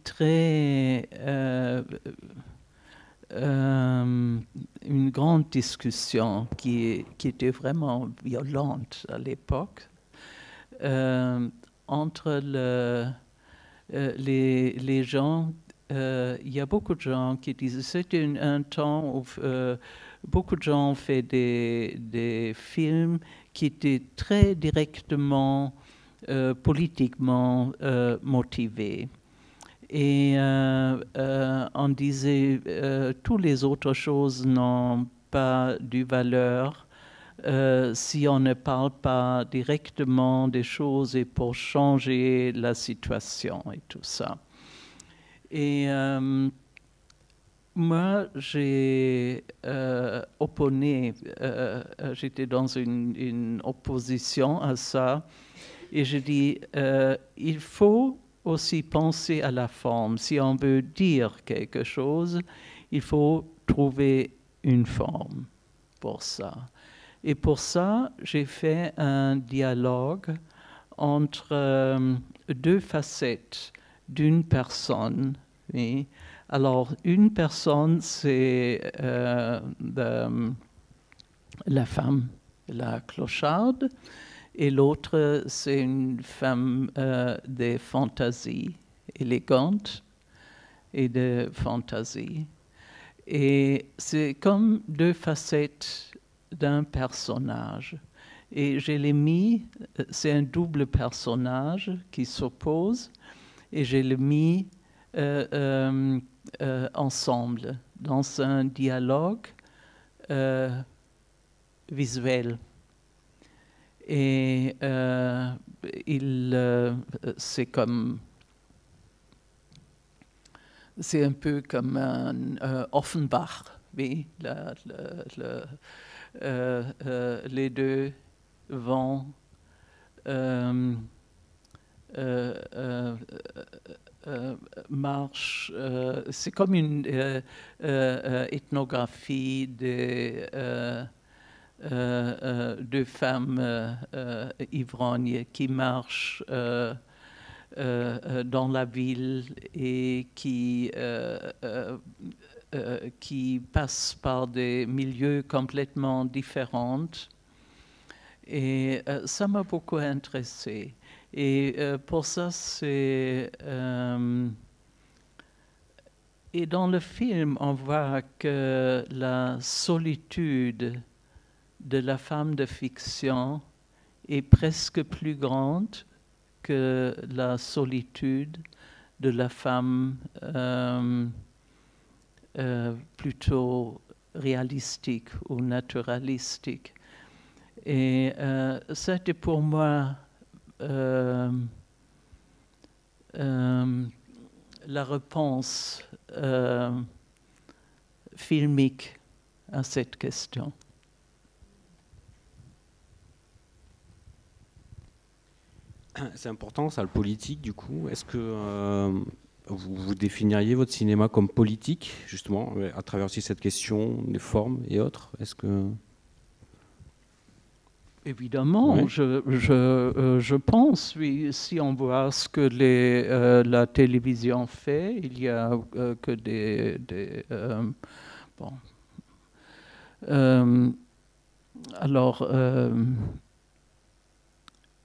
[SPEAKER 2] grande discussion qui était vraiment violente à l'époque entre les gens. Il y a beaucoup de gens qui disent c'était un temps où beaucoup de gens ont fait des films qui étaient très directement politiquement motivés. Et on disait toutes les autres choses n'ont pas de valeur si on ne parle pas directement des choses et pour changer la situation et tout ça. Et moi, j'ai opponé, j'étais dans une opposition à ça, et je dis, il faut aussi penser à la forme. Si on veut dire quelque chose, il faut trouver une forme pour ça. Et pour ça, j'ai fait un dialogue entre deux facettes d'une personne. Oui. Alors, une personne, c'est la femme, la clocharde, et l'autre, c'est une femme des fantaisies, élégante et de fantaisie. Et c'est comme deux facettes d'un personnage. Et je l'ai mis, c'est un double personnage qui s'oppose, et je l'ai mis ensemble dans un dialogue visuel. Et c'est un peu comme un Offenbach, oui, les deux vont marche, c'est comme une ethnographie de deux femmes ivrognes qui marchent dans la ville et qui passent par des milieux complètement différents. Et ça m'a beaucoup intéressé. Et pour ça, c'est... et dans le film, on voit que la solitude de la femme de fiction est presque plus grande que la solitude de la femme plutôt réalistique ou naturalistique. Et c'était pour moi la réponse filmique à cette question.
[SPEAKER 1] C'est important, ça, le politique, du coup. Est-ce que vous définiriez votre cinéma comme politique, justement, à travers aussi cette question des formes et autres? Est-ce que...
[SPEAKER 2] Évidemment,
[SPEAKER 1] oui.
[SPEAKER 2] Je pense, oui, si on voit ce que la télévision fait, il n'y a que des bon. Alors,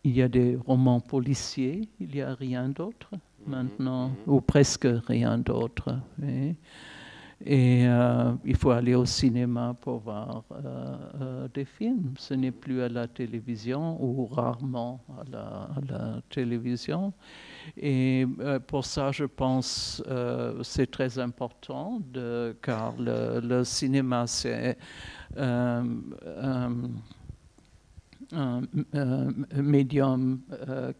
[SPEAKER 2] il y a des romans policiers, il n'y a rien d'autre maintenant, ou presque rien d'autre. Oui. Et il faut aller au cinéma pour voir des films. Ce n'est plus à la télévision ou rarement à la télévision. Et pour ça, je pense c'est très important car le cinéma, c'est un médium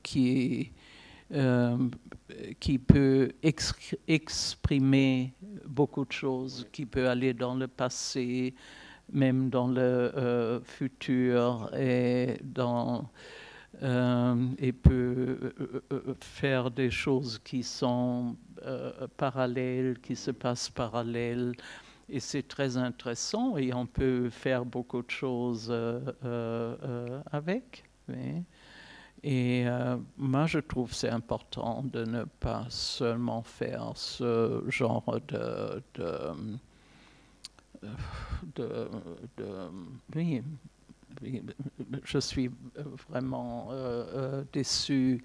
[SPEAKER 2] qui peut exprimer beaucoup de choses, qui peut aller dans le passé, même dans le futur, et peut faire des choses qui sont parallèles, qui se passent parallèles. Et c'est très intéressant et on peut faire beaucoup de choses avec. Oui. Et moi, je trouve que c'est important de ne pas seulement faire ce genre oui, je suis vraiment déçu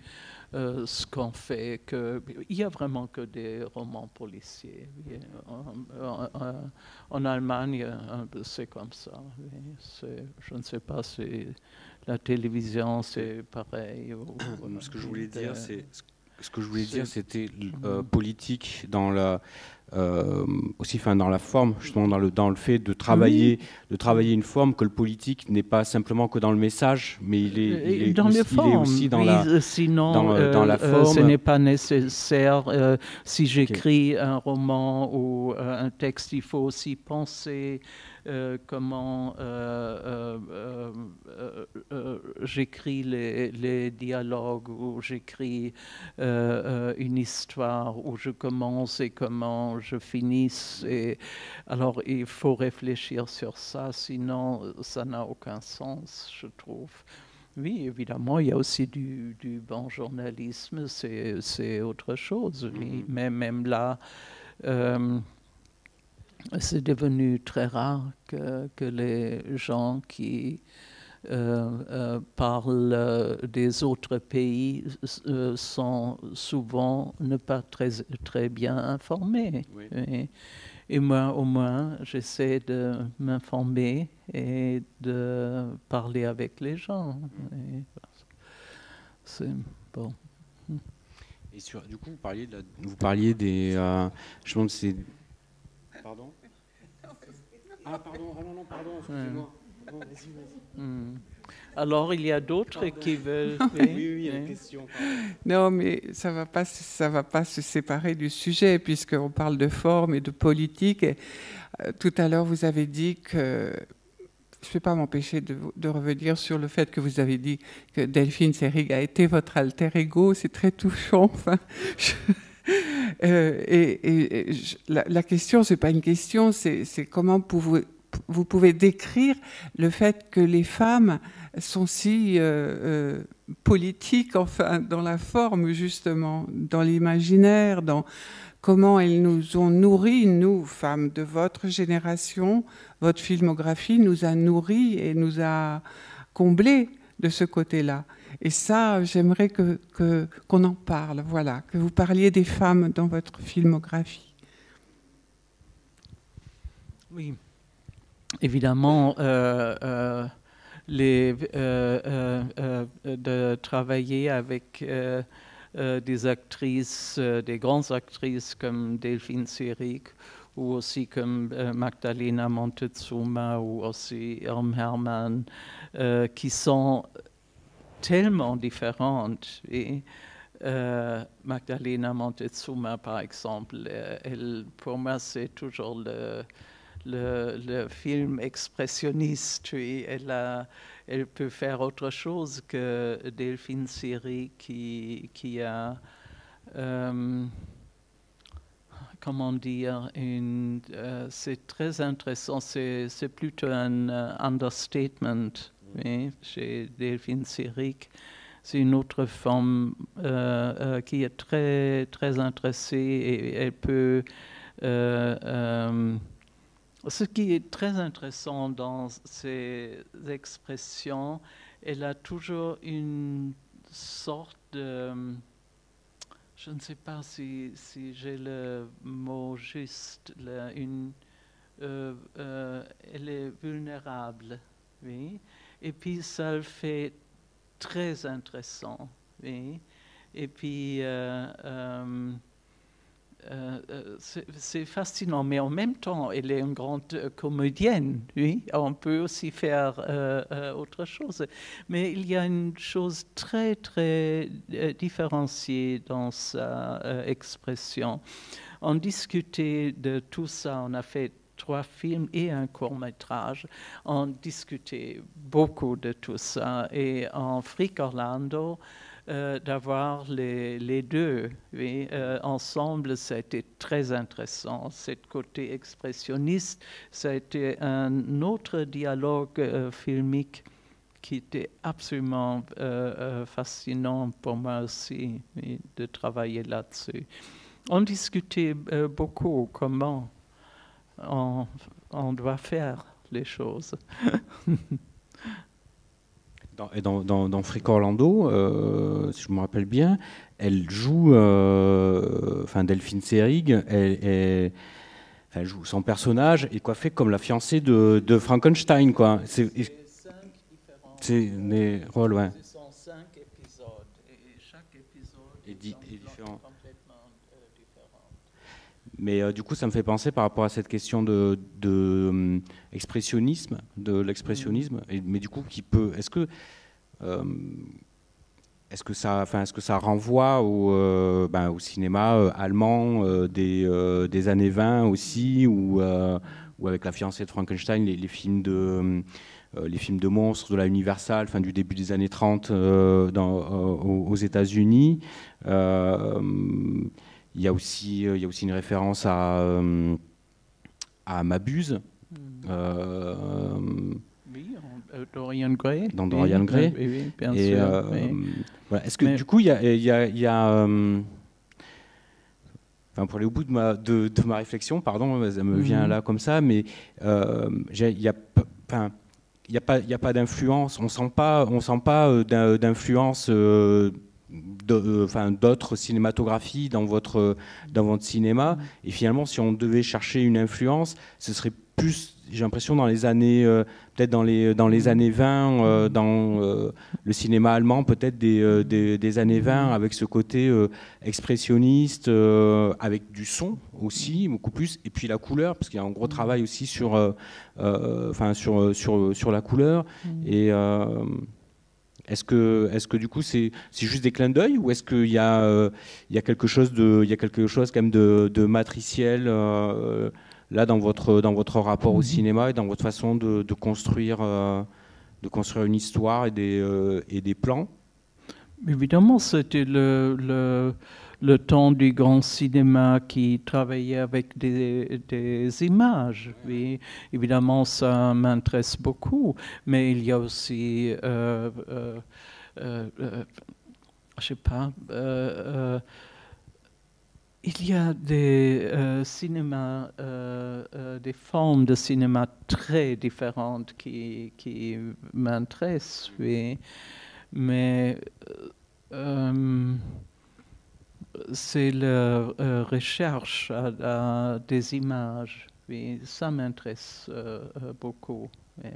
[SPEAKER 2] ce qu'on fait. Il n'y a vraiment que des romans policiers. En Allemagne, c'est comme ça. Je ne sais pas si la télévision, c'est pareil.
[SPEAKER 1] Ce que je voulais dire, c'était politique dans la aussi, dans la forme, justement dans le fait de travailler une forme, que le politique n'est pas simplement que dans le message, mais il est aussi dans la forme.
[SPEAKER 2] Ce n'est pas nécessaire. Si j'écris un roman ou un texte, il faut aussi penser comment j'écris les dialogues, ou j'écris une histoire, où je commence et comment je finisse. Et alors, il faut réfléchir sur ça, sinon ça n'a aucun sens, je trouve. Oui, évidemment, il y a aussi du bon journalisme, c'est autre chose. Oui. Mais même là, c'est devenu très rare que les gens qui parlent des autres pays sont souvent ne pas très bien informés. Oui. Et moi, au moins, j'essaie de m'informer et de parler avec les gens. Et c'est bon.
[SPEAKER 1] Et du coup, vous parliez des... je demande si... Pardon? Ah, pardon, pardon, excusez-moi.
[SPEAKER 2] Alors, il y a d'autres qui veulent...
[SPEAKER 1] Oui, une question.
[SPEAKER 4] Non, mais ça va pas se séparer du sujet, puisqu'on parle de forme et de politique. Et, tout à l'heure, vous avez dit que... Je ne peux pas m'empêcher de revenir sur le fait que vous avez dit que Delphine Seyrig a été votre alter ego. C'est très touchant. Enfin, la question, ce n'est pas une question, c'est comment vous pouvez décrire le fait que les femmes sont si politiques, enfin, dans la forme, justement, dans l'imaginaire, dans comment elles nous ont nourris, nous, femmes de votre génération. Votre filmographie nous a nourris et nous a comblés de ce côté-là. Et ça, j'aimerais qu'on en parle, voilà, que vous parliez des femmes dans votre filmographie.
[SPEAKER 2] Oui, évidemment, de travailler avec des actrices, des grandes actrices comme Delphine Seyrig, ou aussi comme Magdalena Montezuma, ou aussi Irm Hermann, qui sont tellement différentes. Et Magdalena Montezuma, par exemple, pour moi, c'est toujours le film expressionniste. Oui. Elle peut faire autre chose que Delphine Seyrig qui a, comment dire, c'est très intéressant, c'est plutôt un understatement, oui, chez Delphine Seyrig. C'est une autre femme qui est très, très intéressée et elle peut... ce qui est très intéressant dans ces expressions, elle a toujours une sorte de... Je ne sais pas si j'ai le mot juste. Elle est vulnérable, oui. Et puis ça le fait très intéressant, oui. Et puis c'est fascinant, mais en même temps, elle est une grande comédienne, oui. On peut aussi faire autre chose. Mais il y a une chose très, très différenciée dans sa expression. On discutait de tout ça, on a fait 3 films et un court-métrage. On discutait beaucoup de tout ça. Et en Frick Orlando, d'avoir les deux, oui, ensemble, ça a été très intéressant. Ce côté expressionniste, ça a été un autre dialogue filmique qui était absolument fascinant pour moi aussi, oui, de travailler là-dessus. On discutait beaucoup comment on doit faire les choses.
[SPEAKER 1] Dans Frick Orlando, si je me rappelle bien, elle joue, Delphine Seyrig, elle joue son personnage est coiffée comme la fiancée de Frankenstein, quoi. C'est 5 différents. C'est les rôles, ouais. Ce sont 5 épisodes, et chaque épisode est différent. Complètement différent. Mais du coup, ça me fait penser par rapport à cette question de expressionnisme, de l'expressionnisme, mais du coup, est-ce que ça renvoie au cinéma allemand des années 20 aussi, ou avec La fiancée de Frankenstein, les films de monstres de la Universal, du début des années 30 aux États-Unis. Il y a aussi une référence à Mabuse.
[SPEAKER 2] Oui, Dorian Gray.
[SPEAKER 1] Dans Dorian Gray.
[SPEAKER 2] Oui, bien sûr.
[SPEAKER 1] Voilà. Est-ce que du coup, il y a pour aller au bout de ma réflexion, pardon, ça me vient là comme ça, mais il n'y a pas d'influence. On sent pas d'influence d'autres cinématographies dans votre cinéma. Et finalement, si on devait chercher une influence, ce serait plus, j'ai l'impression, dans les années peut-être dans les années 20, dans le cinéma allemand, peut-être des années 20, avec ce côté expressionniste, avec du son aussi, beaucoup plus, et puis la couleur, parce qu'il y a un gros travail aussi sur la couleur. Et est-ce que du coup c'est juste des clins d'œil, ou est-ce qu'il y a quelque chose quand même de matriciel là dans votre rapport au cinéma et dans votre façon de construire une histoire et des plans?
[SPEAKER 2] Évidemment, c'était le temps du grand cinéma qui travaillait avec des images. Oui. Évidemment, ça m'intéresse beaucoup, mais il y a aussi, je sais pas, il y a des cinémas, des formes de cinéma très différentes qui m'intéressent, oui. Mais c'est la recherche des images, oui, ça m'intéresse beaucoup. Oui.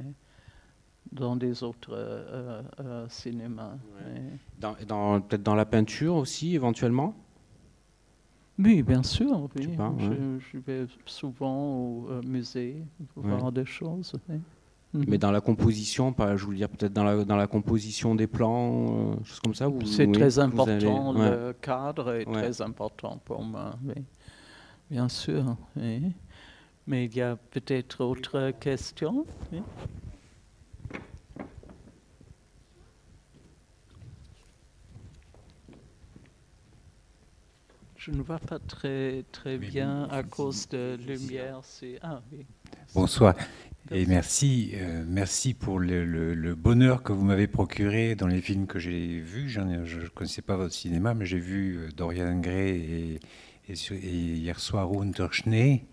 [SPEAKER 2] dans des autres cinémas.
[SPEAKER 1] Ouais. Peut-être dans la peinture aussi, éventuellement?
[SPEAKER 2] Oui, bien sûr. Oui.
[SPEAKER 1] Pas, ouais.
[SPEAKER 2] Je vais souvent au musée pour voir des choses. Oui.
[SPEAKER 1] Mais dans la composition, je voulais dire peut-être dans la composition des plans, choses comme ça.
[SPEAKER 2] C'est très important.
[SPEAKER 1] Ouais.
[SPEAKER 2] Le cadre est très important pour moi. Oui. Bien sûr. Oui. Mais il y a peut-être autre question. Oui. Je ne vois pas très bien à cause de lumière. Ah, oui.
[SPEAKER 5] Bonsoir et merci pour le bonheur que vous m'avez procuré dans les films que j'ai vus. Je ne connaissais pas votre cinéma, mais j'ai vu Dorian Gray et hier soir Unterschnee.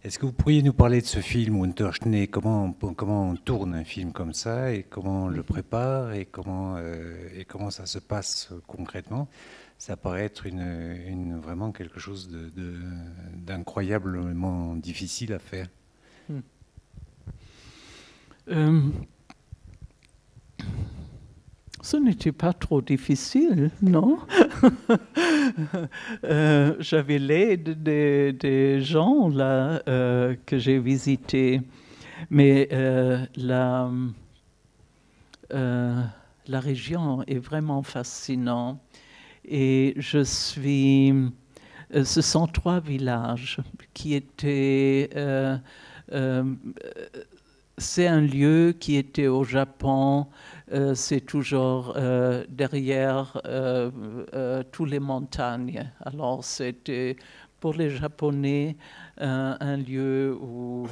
[SPEAKER 5] Est-ce que vous pourriez nous parler de ce film Unterschnee? Comment on tourne un film comme ça et comment on le prépare et comment ça se passe concrètement? Ça paraît être vraiment quelque chose d'incroyablement difficile à faire.
[SPEAKER 2] Ce n'était pas trop difficile, non? J'avais l'aide des gens là que j'ai visités, mais la région est vraiment fascinante. Et ce sont 3 villages qui étaient... c'est un lieu qui était au Japon, c'est toujours derrière toutes les montagnes. Alors c'était pour les Japonais un lieu où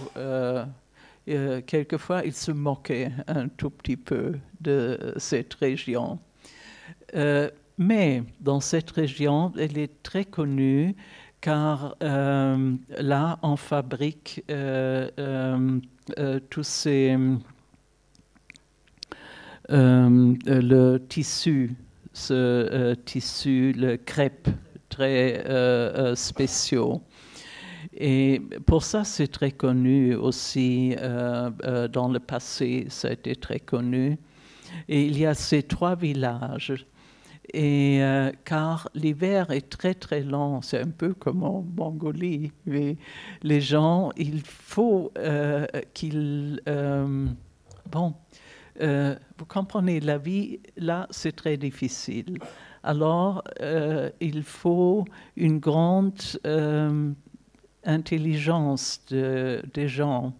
[SPEAKER 2] quelquefois ils se moquaient un tout petit peu de cette région. Mais dans cette région, elle est très connue car là, on fabrique tous ces... le tissu, le crêpe, très spéciaux. Et pour ça, c'est très connu aussi. Dans le passé, ça a été très connu. Et il y a ces 3 villages. Et car l'hiver est très très long, c'est un peu comme en Mongolie. Mais les gens, il faut qu'ils... vous comprenez, la vie là, c'est très difficile. Alors, il faut une grande intelligence des gens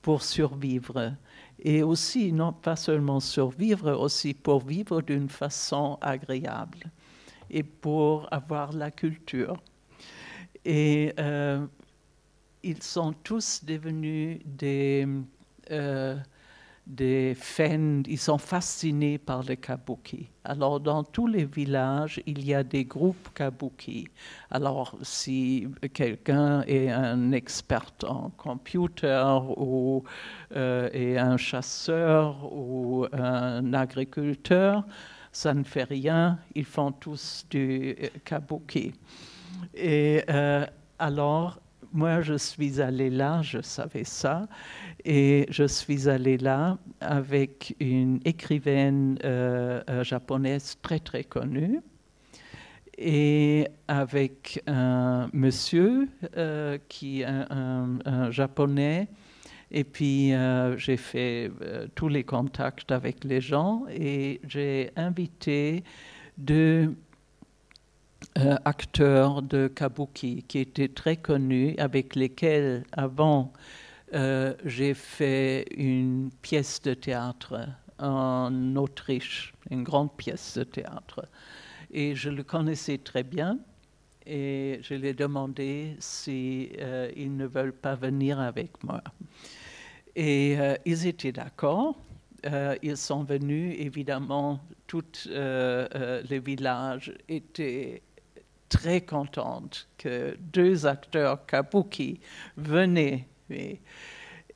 [SPEAKER 2] pour survivre. Et aussi, non pas seulement survivre, aussi pour vivre d'une façon agréable et pour avoir la culture. Et ils sont tous devenus des fans, ils sont fascinés par le kabuki. Alors, dans tous les villages, il y a des groupes kabuki. Alors, si quelqu'un est un expert en computer ou est un chasseur ou un agriculteur, ça ne fait rien, ils font tous du kabuki. Et alors, moi, je suis allée là, je savais ça, et je suis allée là avec une écrivaine japonaise très, très connue, et avec un monsieur qui est un japonais. Et puis, j'ai fait tous les contacts avec les gens et j'ai invité 2 acteurs de kabuki qui étaient très connus, avec lesquels, avant, j'ai fait une pièce de théâtre en Autriche, une grande pièce de théâtre. Et je le connaissais très bien. Et je leur ai demandé si ils ne veulent pas venir avec moi. Et ils étaient d'accord. Ils sont venus, évidemment, tous les villages étaient très contents que 2 acteurs kabuki venaient.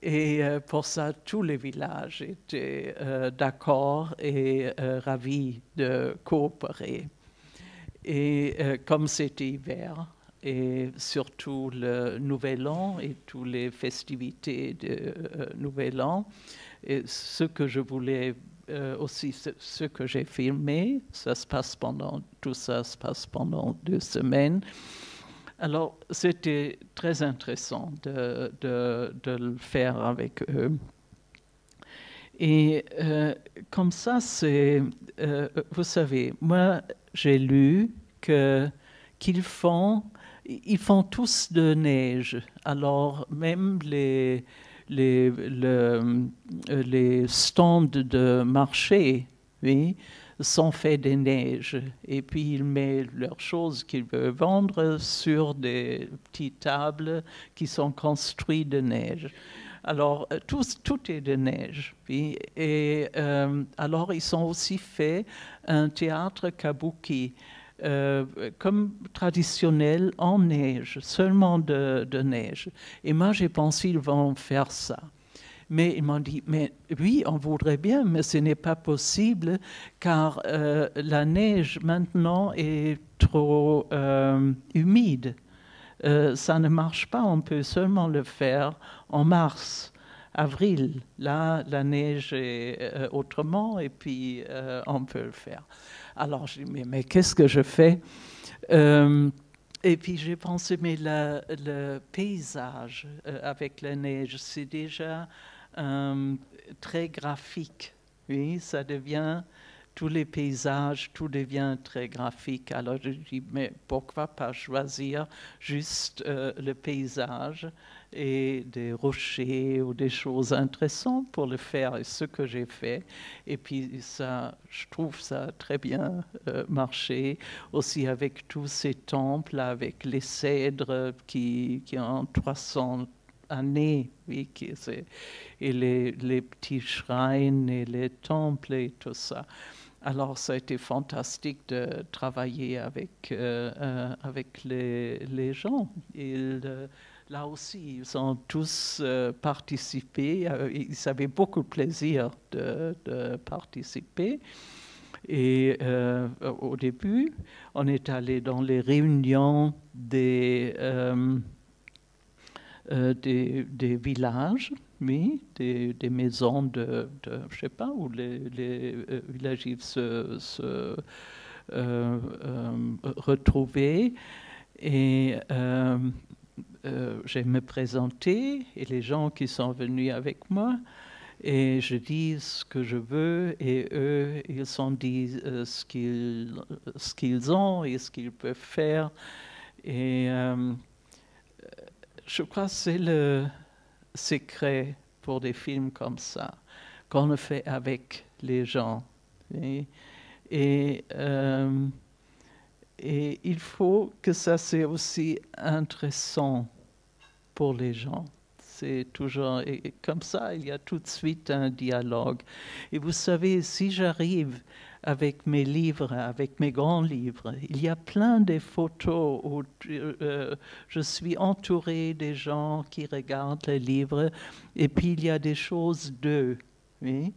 [SPEAKER 2] Et pour ça, tous les villages étaient d'accord et ravis de coopérer. Et comme c'était hiver, et surtout le Nouvel An et toutes les festivités de Nouvel An, Et ce que je voulais aussi, ce que j'ai filmé, tout ça se passe pendant 2 semaines. Alors, c'était très intéressant de le faire avec eux. Et comme ça, vous savez, moi, j'ai lu qu'ils font tous de neige. Alors, même les stands de marché, oui, sont faits de neige. Et puis, ils mettent leurs choses qu'ils veulent vendre sur des petites tables qui sont construites de neige. Alors, tout est de neige. Oui. Et alors, ils ont aussi fait un théâtre kabuki, comme traditionnel, en neige, seulement de neige. Et moi, j'ai pensé qu'ils vont faire ça. Mais ils m'ont dit, mais oui, on voudrait bien, mais ce n'est pas possible, car la neige maintenant est trop humide. Ça ne marche pas, on peut seulement le faire en mars, avril. Là, la neige est autrement, et puis on peut le faire. Alors, je dis, mais qu'est-ce que je fais? Et puis j'ai pensé, mais le paysage avec la neige, c'est déjà très graphique. Oui, ça devient, tous les paysages, tout devient très graphique. Alors je dis, mais pourquoi pas choisir juste le paysage et des rochers ou des choses intéressantes pour le faire, et ce que j'ai fait. Et puis ça, je trouve ça très bien marché, aussi avec tous ces temples, avec les cèdres qui ont 300 années, oui, et les petits shrines et les temples et tout ça. Alors, ça a été fantastique de travailler avec les gens. Là aussi, ils ont tous participé. Ils avaient beaucoup de plaisir de participer. Et au début, on est allé dans les réunions des villages, oui, des maisons de je sais pas, où les villageois se retrouvaient. Et j'ai me présenté, et les gens qui sont venus avec moi, et je dis ce que je veux, et eux, ils ont dit ce qu'ils ont et ce qu'ils peuvent faire. Et je crois que c'est le secret pour des films comme ça, qu'on le fait avec les gens. Et il faut que ça soit aussi intéressant pour les gens. C'est toujours, et comme ça, il y a tout de suite un dialogue. Et vous savez, si j'arrive avec mes livres, avec mes grands livres, il y a plein de photos où je suis entourée des gens qui regardent les livres, et puis il y a des choses d'eux, oui,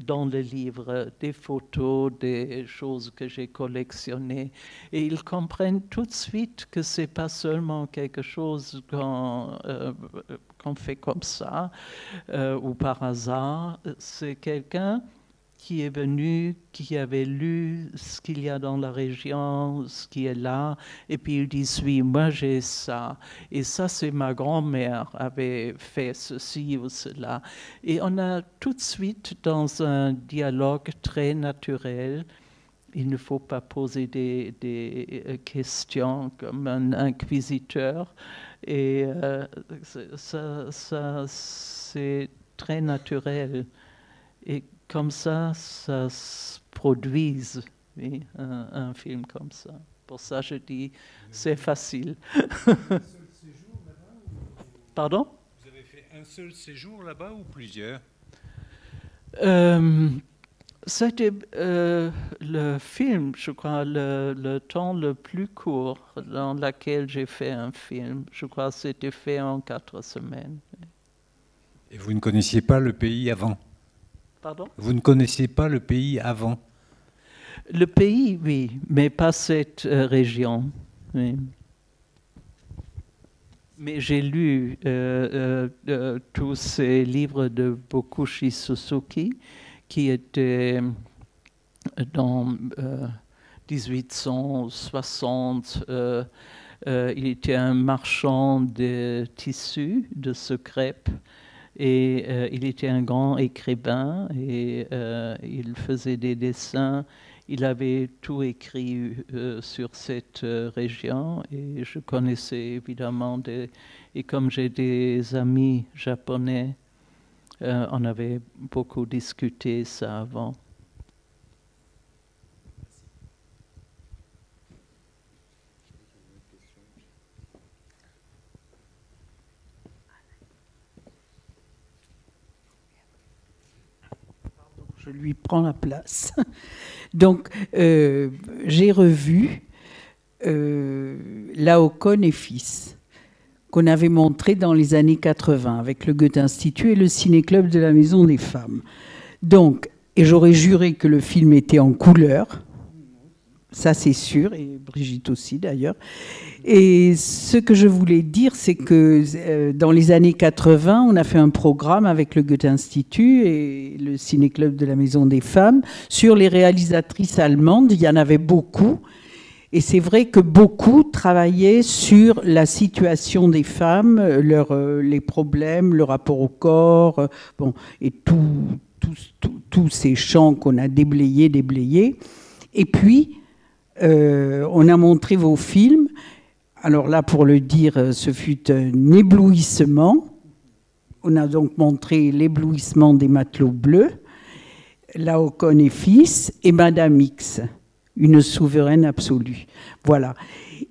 [SPEAKER 2] dans le livre, des photos, des choses que j'ai collectionnées, et ils comprennent tout de suite que c'est pas seulement quelque chose qu'on fait comme ça ou par hasard. C'est quelqu'un qui est venu, qui avait lu ce qu'il y a dans la région, ce qui est là, et puis il dit, oui, moi j'ai ça, et ça c'est ma grand-mère avait fait ceci ou cela. Et on a tout de suite dans un dialogue très naturel. Il ne faut pas poser des questions comme un inquisiteur, et ça c'est très naturel. Et comme ça se produise, oui, un film comme ça. Pour ça, je dis, c'est facile. Pardon?
[SPEAKER 5] Vous avez fait un seul séjour là-bas ou plusieurs?
[SPEAKER 2] C'était le film, je crois, le temps le plus court dans lequel j'ai fait un film. Je crois que c'était fait en 4 semaines.
[SPEAKER 5] Et vous ne connaissiez pas le pays avant?
[SPEAKER 2] Pardon?
[SPEAKER 5] Vous ne connaissiez pas le pays avant?
[SPEAKER 2] Le pays, oui, mais pas cette région. Oui. Mais j'ai lu tous ces livres de Bokushi Suzuki qui étaient dans 1860. Il était un marchand de tissus, de ce crêpe, et il était un grand écrivain et il faisait des dessins. Il avait tout écrit sur cette région et je connaissais évidemment et comme j'ai des amis japonais, on avait beaucoup discuté ça avant.
[SPEAKER 6] Je lui prends la place. Donc, j'ai revu Laocoon et Fils, qu'on avait montré dans les années 80 avec le Goethe-Institut et le Ciné-Club de la Maison des Femmes. Donc, et j'aurais juré que le film était en couleur, ça c'est sûr, et Brigitte aussi d'ailleurs. Et ce que je voulais dire, c'est que dans les années 80, on a fait un programme avec le Goethe-Institut et le Ciné-Club de la Maison des Femmes sur les réalisatrices allemandes. Il y en avait beaucoup. Et c'est vrai que beaucoup travaillaient sur la situation des femmes, les problèmes, le rapport au corps, bon, et tous ces champs qu'on a déblayés. Et puis, on a montré vos films. Alors là, pour le dire, ce fut un éblouissement. On a donc montré l'éblouissement des matelots bleus, Laocoon et Fils et Madame X, une souveraine absolue. Voilà.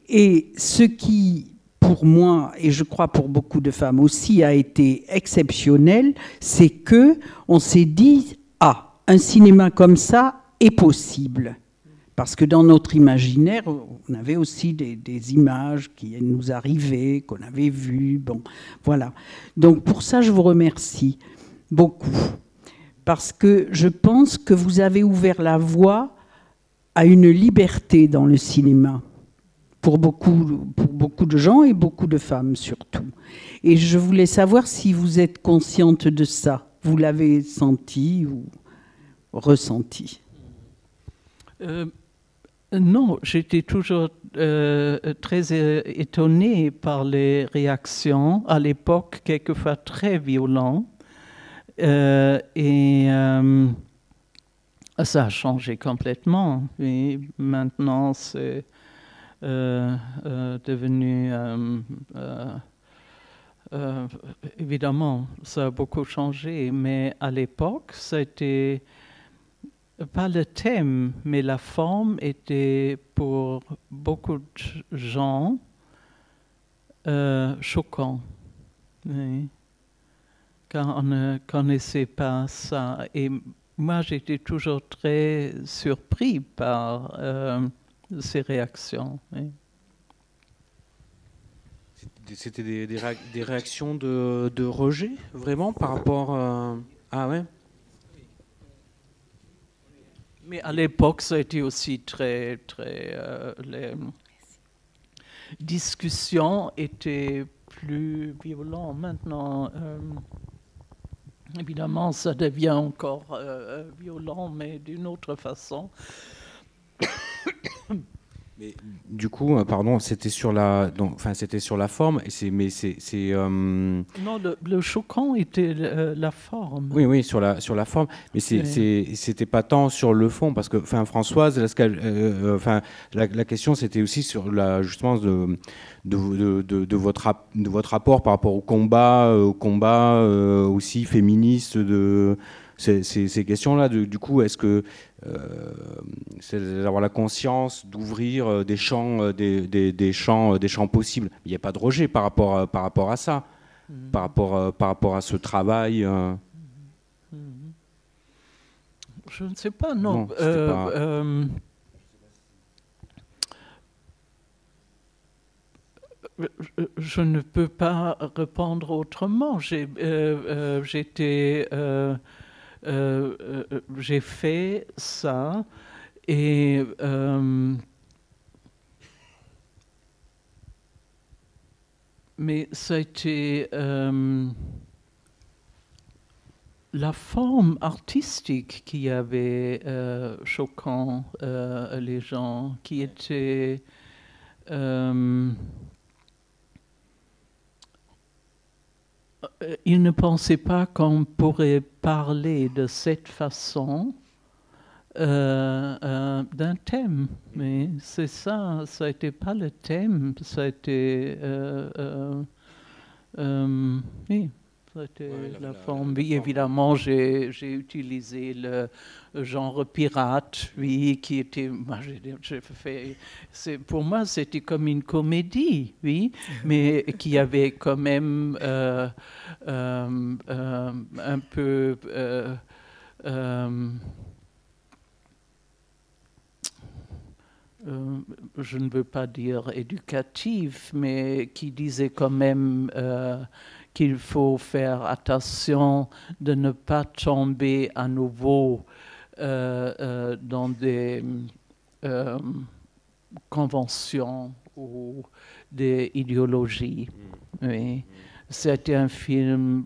[SPEAKER 6] Et ce qui, pour moi, et je crois pour beaucoup de femmes aussi, a été exceptionnel, c'est que on s'est dit, un cinéma comme ça est possible. Parce que dans notre imaginaire, on avait aussi des images qui nous arrivaient, qu'on avait vues. Bon, voilà. Donc pour ça, je vous remercie beaucoup. Parce que je pense que vous avez ouvert la voie à une liberté dans le cinéma. Pour beaucoup de gens et beaucoup de femmes surtout. Et je voulais savoir si vous êtes consciente de ça. Vous l'avez senti ou ressenti?
[SPEAKER 2] Non, j'étais toujours très étonnée par les réactions, à l'époque, quelquefois très violentes. Et ça a changé complètement. Et maintenant, c'est devenu... évidemment, ça a beaucoup changé, mais à l'époque, c'était... Pas le thème, mais la forme était pour beaucoup de gens choquant. Oui. Car on ne connaissait pas ça. Et moi, j'étais toujours très surpris par ces réactions. Oui.
[SPEAKER 1] C'était des réactions de rejet, vraiment, par rapport à... Ah ouais.
[SPEAKER 2] Mais à l'époque, ça a été aussi très... les discussions étaient plus violentes. Maintenant, évidemment, ça devient encore violent, mais d'une autre façon.
[SPEAKER 1] Mais, du coup, pardon, c'était sur la forme.
[SPEAKER 2] Non, le choquant était la forme.
[SPEAKER 1] Oui, sur la forme. Mais c'était pas tant sur le fond, parce que, Françoise, la question, c'était aussi sur justement de votre rapport par rapport au combat aussi féministe de ces questions-là. Du coup, est-ce que c'est d'avoir la conscience d'ouvrir des champs possibles. Il n'y a pas de rejet par rapport à ça, par rapport à ce travail.
[SPEAKER 2] Je ne sais pas, non. Je ne peux pas répondre autrement. J'ai fait ça et mais ça a été la forme artistique qui avait choquant les gens, qui était ils ne pensaient pas qu'on pourrait parler de cette façon d'un thème, mais c'est ça, ça n'était pas le thème, ça a été oui. C'était la forme. Oui, évidemment, j'ai utilisé le genre pirate, oui, qui était. Moi, pour moi, c'était comme une comédie, oui, mais qui avait quand même un peu. Je ne veux pas dire éducatif, mais qui disait quand même qu'il faut faire attention de ne pas tomber à nouveau dans des conventions ou des idéologies. Oui. C'était un film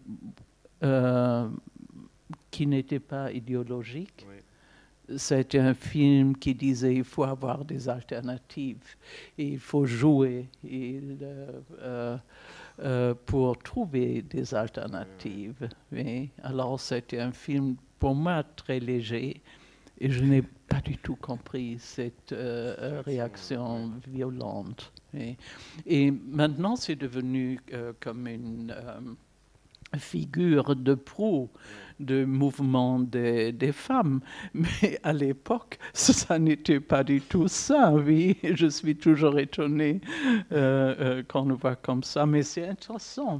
[SPEAKER 2] qui n'était pas idéologique. Oui. C'était un film qui disait qu'il faut avoir des alternatives, et il faut jouer pour trouver des alternatives. Oui. Alors c'était un film pour moi très léger, et je n'ai pas du tout compris cette réaction violente. Oui. Et maintenant c'est devenu comme une figure de proue de mouvement des femmes, mais à l'époque, ça n'était pas du tout ça, oui. Je suis toujours étonnée quand on le voit comme ça, mais c'est intéressant.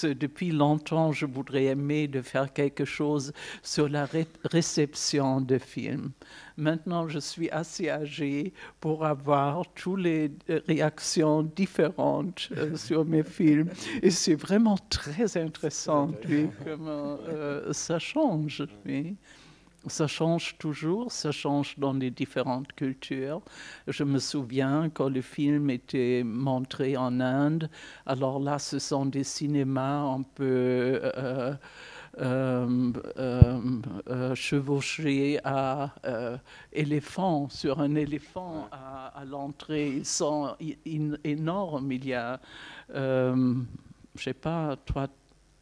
[SPEAKER 2] Depuis longtemps, je voudrais aimer de faire quelque chose sur la réception des films. Maintenant, je suis assez âgée pour avoir toutes les réactions différentes sur mes films, et c'est vraiment très intéressant, oui, comment ça change, oui. Ça change toujours, ça change dans les différentes cultures. Je me souviens quand le film était montré en Inde, alors là, ce sont des cinémas un peu chevauchés à éléphants, sur un éléphant à l'entrée. Ils sont énormes. Il y a, je ne sais pas,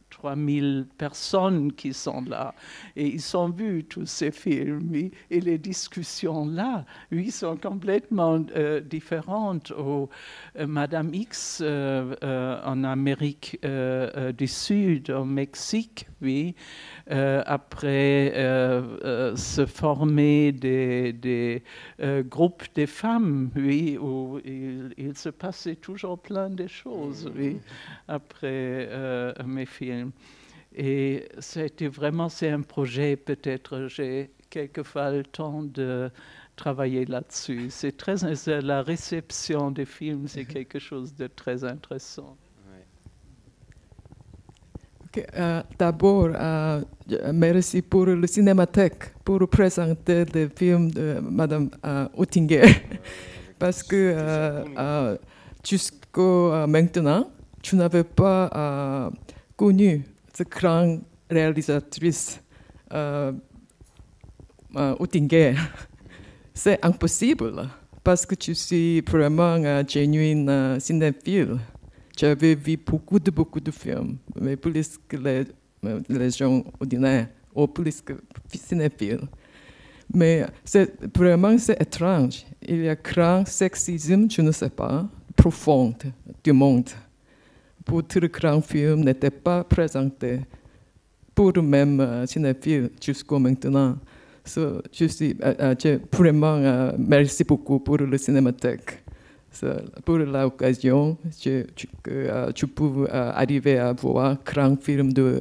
[SPEAKER 2] 3000 personnes qui sont là, et ils ont vu tous ces films, et les discussions là, oui, sont complètement différentes. Madame X en Amérique du Sud, au Mexique, oui, après se former des groupes de femmes, oui, où il se passait toujours plein de choses, oui, après mes films. Et c'était vraiment, c'est un projet, peut-être j'ai quelquefois le temps de travailler là-dessus. C'est la réception des films, c'est quelque chose de très intéressant.
[SPEAKER 7] D'abord, merci pour le Cinémathèque, pour présenter le film de Madame Oettinger, parce que jusqu'à maintenant, tu n'avais pas connu cette grande réalisatrice Oettinger. C'est impossible, parce que tu suis vraiment un genuine cinéphile. J'avais vu beaucoup de films, mais plus que les gens ordinaires, ou plus que cinéphiles. Mais c'est étrange. Il y a un grand sexisme, je ne sais pas, profond du monde. Votre grand film n'était pas présenté pour le même cinéphile jusqu'à maintenant. Je suis vraiment merci beaucoup pour le Cinémathèque. Pour l'occasion, tu peux arriver à voir un grand film de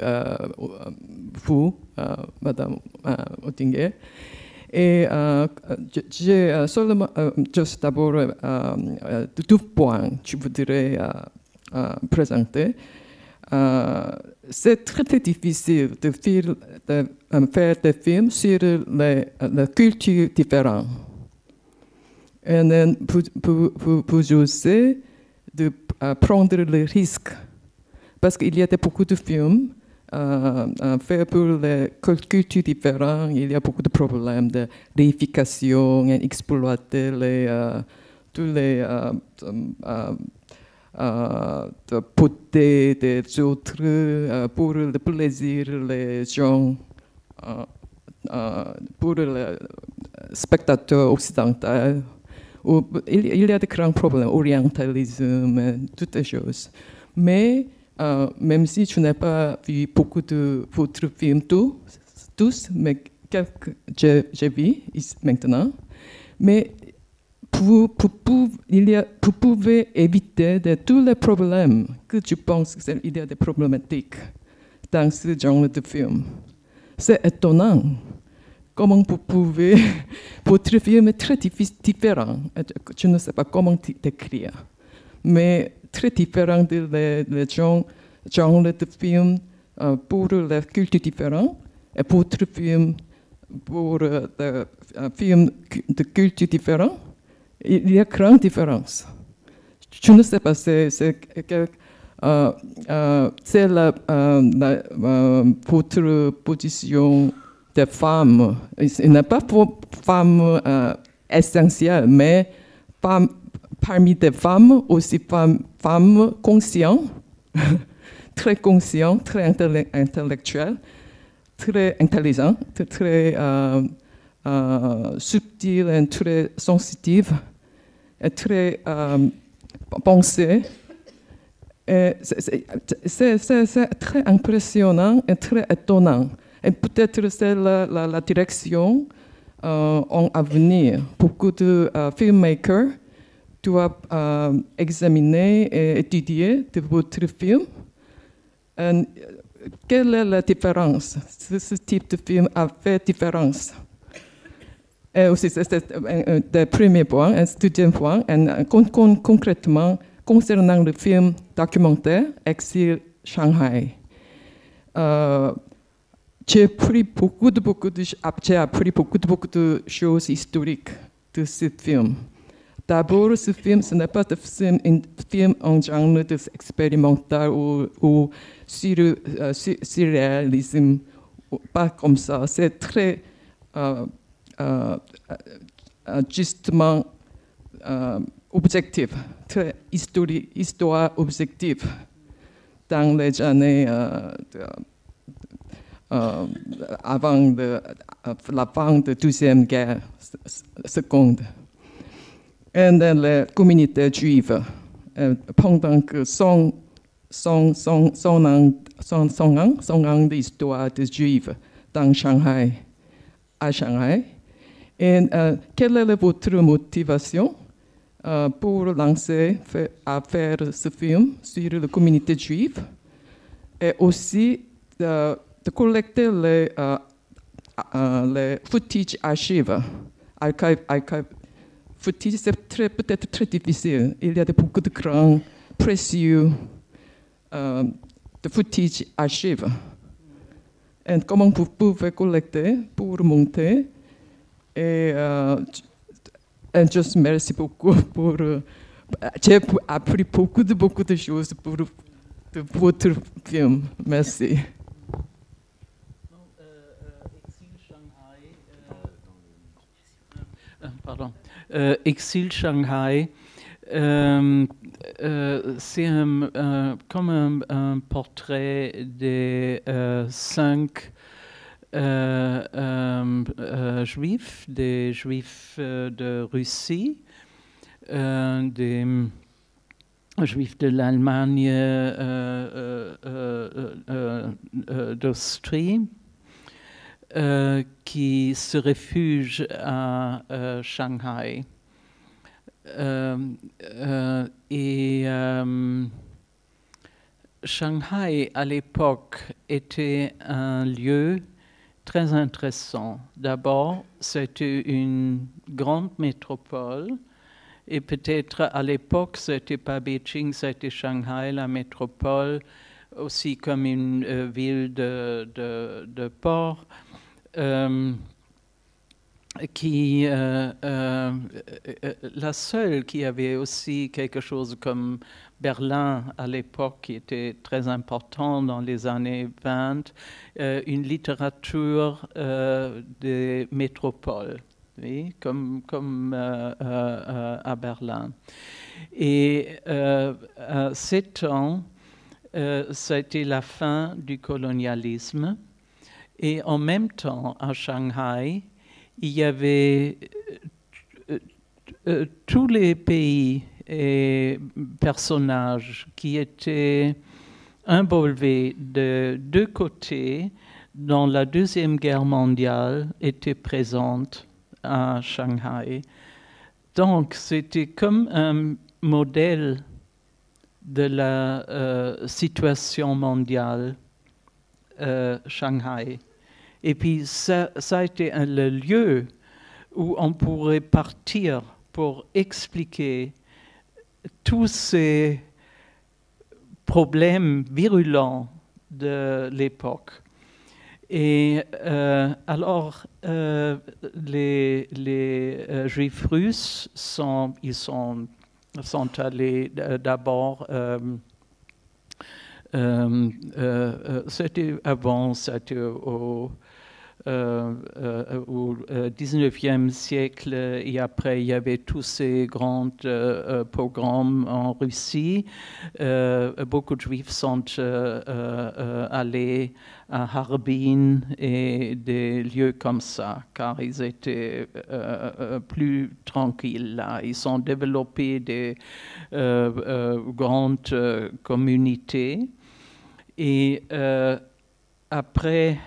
[SPEAKER 7] vous, Madame Oettinger. Et j'ai seulement, juste d'abord, 2 points que je voudrais présenter. C'est très difficile de faire des films sur les cultures différentes. Et pour oser de prendre le risque parce qu'il y a beaucoup de films faits pour les cultures différentes. Il y a beaucoup de problèmes de réification et exploiter tous les beautés des autres pour le plaisir des gens, pour les spectateurs occidentaux. Il y a de grands problèmes, orientalisme, toutes les choses. Mais même si je n'ai pas vu beaucoup de votre films tous, mais quelques j'ai vu maintenant, mais vous pouvez éviter tous les problèmes que je pense qu'il y a des problématiques dans ce genre de film. C'est étonnant. Comment vous pouvez... Votre film est très différent. Je ne sais pas comment décrire. Mais très différent des genres de films pour les cultures différentes. Et votre film pour des films de cultures différentes, il y a grande différence. Je ne sais pas, c'est votre position des femmes. Il n'est pas pour femmes essentielles, mais parmi des femmes, aussi femmes conscientes, très conscientes, très intellectuelles, très intelligentes, très subtiles et très sensitives, et très pensées. C'est très impressionnant et très étonnant. Et peut-être c'est la direction à venir. Beaucoup de filmmakers doivent examiner et étudier de votre film. Et quelle est la différence? Ce type de film a fait différence. Et aussi, c'est le premier point. Un deuxième point, concrètement, concernant le film documentaire Exil Shanghai. J'ai appris beaucoup de choses historiques de ce film. D'abord, ce film, ce n'est pas un film en genre expérimental ou surréalisme, pas comme ça. C'est très justement objectif, très histoire objective dans les années avant la fin de la Deuxième Guerre seconde. Et la communauté juive, pendant que 100 ans d'histoire des Juifs dans Shanghai, à Shanghai. Et quelle est votre motivation pour lancer à faire ce film sur la communauté juive et aussi de collecter les footage archives footage, c'est peut-être très difficile. Il y a beaucoup de grands, précieux de footage archives. Et comment vous pouvez collecter pour monter? Et juste merci beaucoup pour... j'ai appris beaucoup de choses pour votre film. Merci.
[SPEAKER 2] Pardon. Exil Shanghai, c'est comme un portrait des 5 juifs, des juifs de Russie, des juifs de l'Allemagne, d'Austrie, qui se réfugient à Shanghai. Shanghai, à l'époque, était un lieu très intéressant. D'abord, c'était une grande métropole. Et peut-être à l'époque, c'était pas Beijing, c'était Shanghai, la métropole, aussi comme une ville de port. la seule qui avait aussi quelque chose comme Berlin à l'époque, qui était très important dans les années 20, une littérature des métropoles, oui, comme à Berlin. Et à 7 ans, ça a été la fin du colonialisme. Et en même temps, à Shanghai, il y avait tous les pays et personnages qui étaient involvés de deux côtés dans la Deuxième Guerre mondiale étaient présents à Shanghai. Donc, c'était comme un modèle de la situation mondiale, Shanghai. Et puis, ça a été le lieu où on pourrait partir pour expliquer tous ces problèmes virulents de l'époque. Et alors, les Juifs russes sont allés d'abord... c'était avant, c'était au 19e siècle, et après il y avait tous ces grands pogroms en Russie. Beaucoup de Juifs sont allés à Harbin et des lieux comme ça, car ils étaient plus tranquilles là. Ils ont développé des grandes communautés. Et après,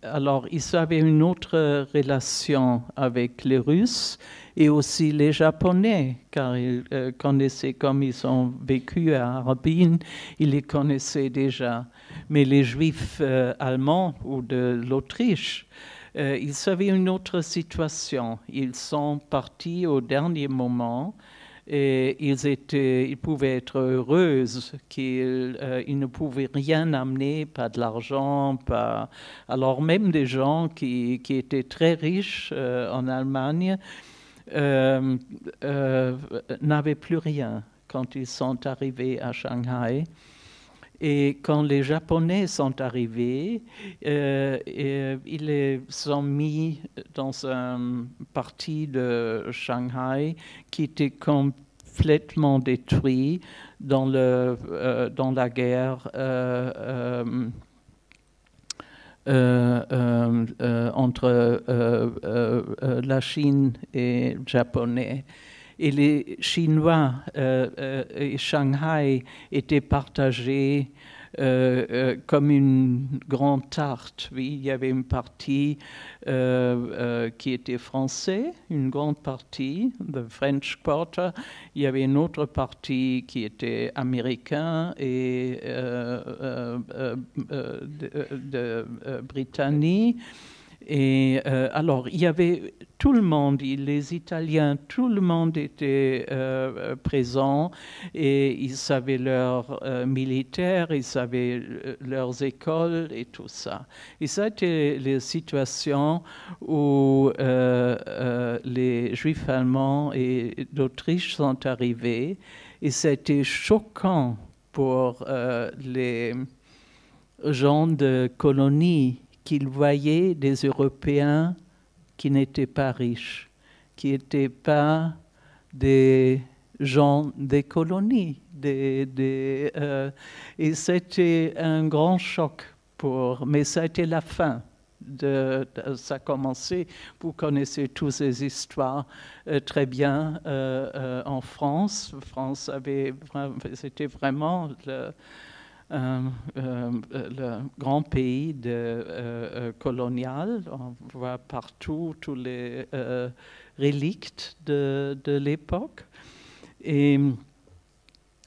[SPEAKER 2] alors, ils avaient une autre relation avec les Russes et aussi les Japonais, car ils connaissaient, comme ils ont vécu à Harbin, ils les connaissaient déjà. Mais les Juifs allemands ou de l'Autriche, ils avaient une autre situation. Ils sont partis au dernier moment. Et ils pouvaient être heureux qu'ils ne pouvaient rien amener, pas de l'argent, pas... Alors même des gens qui étaient très riches en Allemagne n'avaient plus rien quand ils sont arrivés à Shanghai. Et quand les Japonais sont arrivés, ils les ont mis dans une partie de Shanghai qui était complètement détruite dans la guerre entre la Chine et le Japonais. Et les Chinois et Shanghai étaient partagés comme une grande tarte. Oui, il y avait une partie qui était français, une grande partie, the French Quarter. Il y avait une autre partie qui était américain et de Britannique. Et alors, il y avait tout le monde, les Italiens, tout le monde était présent et ils savaient leurs militaires, ils savaient leurs écoles et tout ça. Et ça a été les situations où les Juifs allemands et d'Autriche sont arrivés et c'était choquant pour les gens de colonie qu'ils voyaient des Européens qui n'étaient pas riches, qui n'étaient pas des gens des colonies. Et c'était un grand choc mais ça a été la fin. Ça a commencé, vous connaissez toutes ces histoires très bien en France. France c'était vraiment le grand pays colonial. On voit partout tous les reliques de l'époque. Et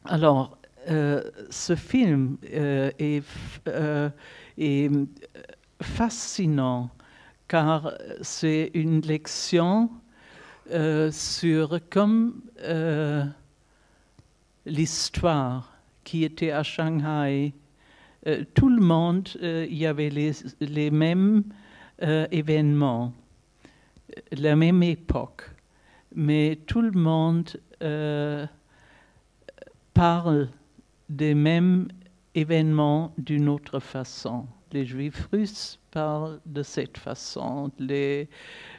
[SPEAKER 2] alors, ce film est fascinant car c'est une leçon sur comme l'histoire qui était à Shanghai. Tout le monde, il y avait les mêmes événements. la même époque, mais tout le monde parle des mêmes événements d'une autre façon. Les Juifs russes parlent de cette façon, les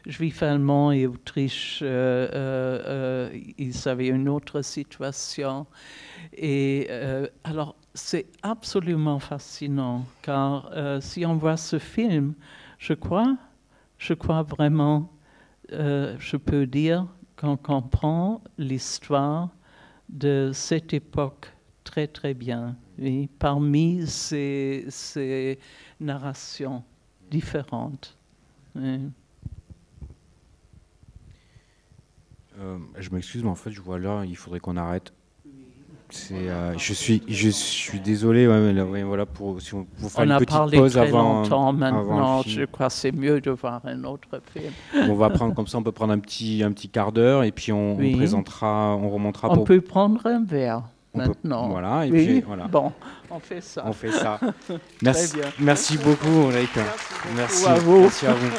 [SPEAKER 2] Juifs allemands et Autriche, ils avaient une autre situation. Et alors, c'est absolument fascinant, car si on voit ce film, je crois vraiment, je peux dire qu'on comprend l'histoire de cette époque très très bien. Oui, parmi ces narrations différentes. Oui.
[SPEAKER 1] Je m'excuse, mais en fait, je vois l'heure, il faudrait qu'on arrête. Je suis désolé, ouais, mais là, ouais, voilà, si on vous faire une petite pause
[SPEAKER 2] très
[SPEAKER 1] avant.
[SPEAKER 2] Longtemps maintenant,
[SPEAKER 1] avant
[SPEAKER 2] je crois que c'est mieux de voir un autre film.
[SPEAKER 1] On va prendre comme ça, on peut prendre un petit quart d'heure et puis on présentera, on remontera.
[SPEAKER 2] On peut prendre un verre. Maintenant.
[SPEAKER 1] Voilà, et
[SPEAKER 2] oui.
[SPEAKER 1] puis voilà.
[SPEAKER 2] Bon, on fait ça.
[SPEAKER 1] On fait ça. Merci, merci beaucoup, Ulrike.
[SPEAKER 2] Merci à vous.
[SPEAKER 1] Merci à vous.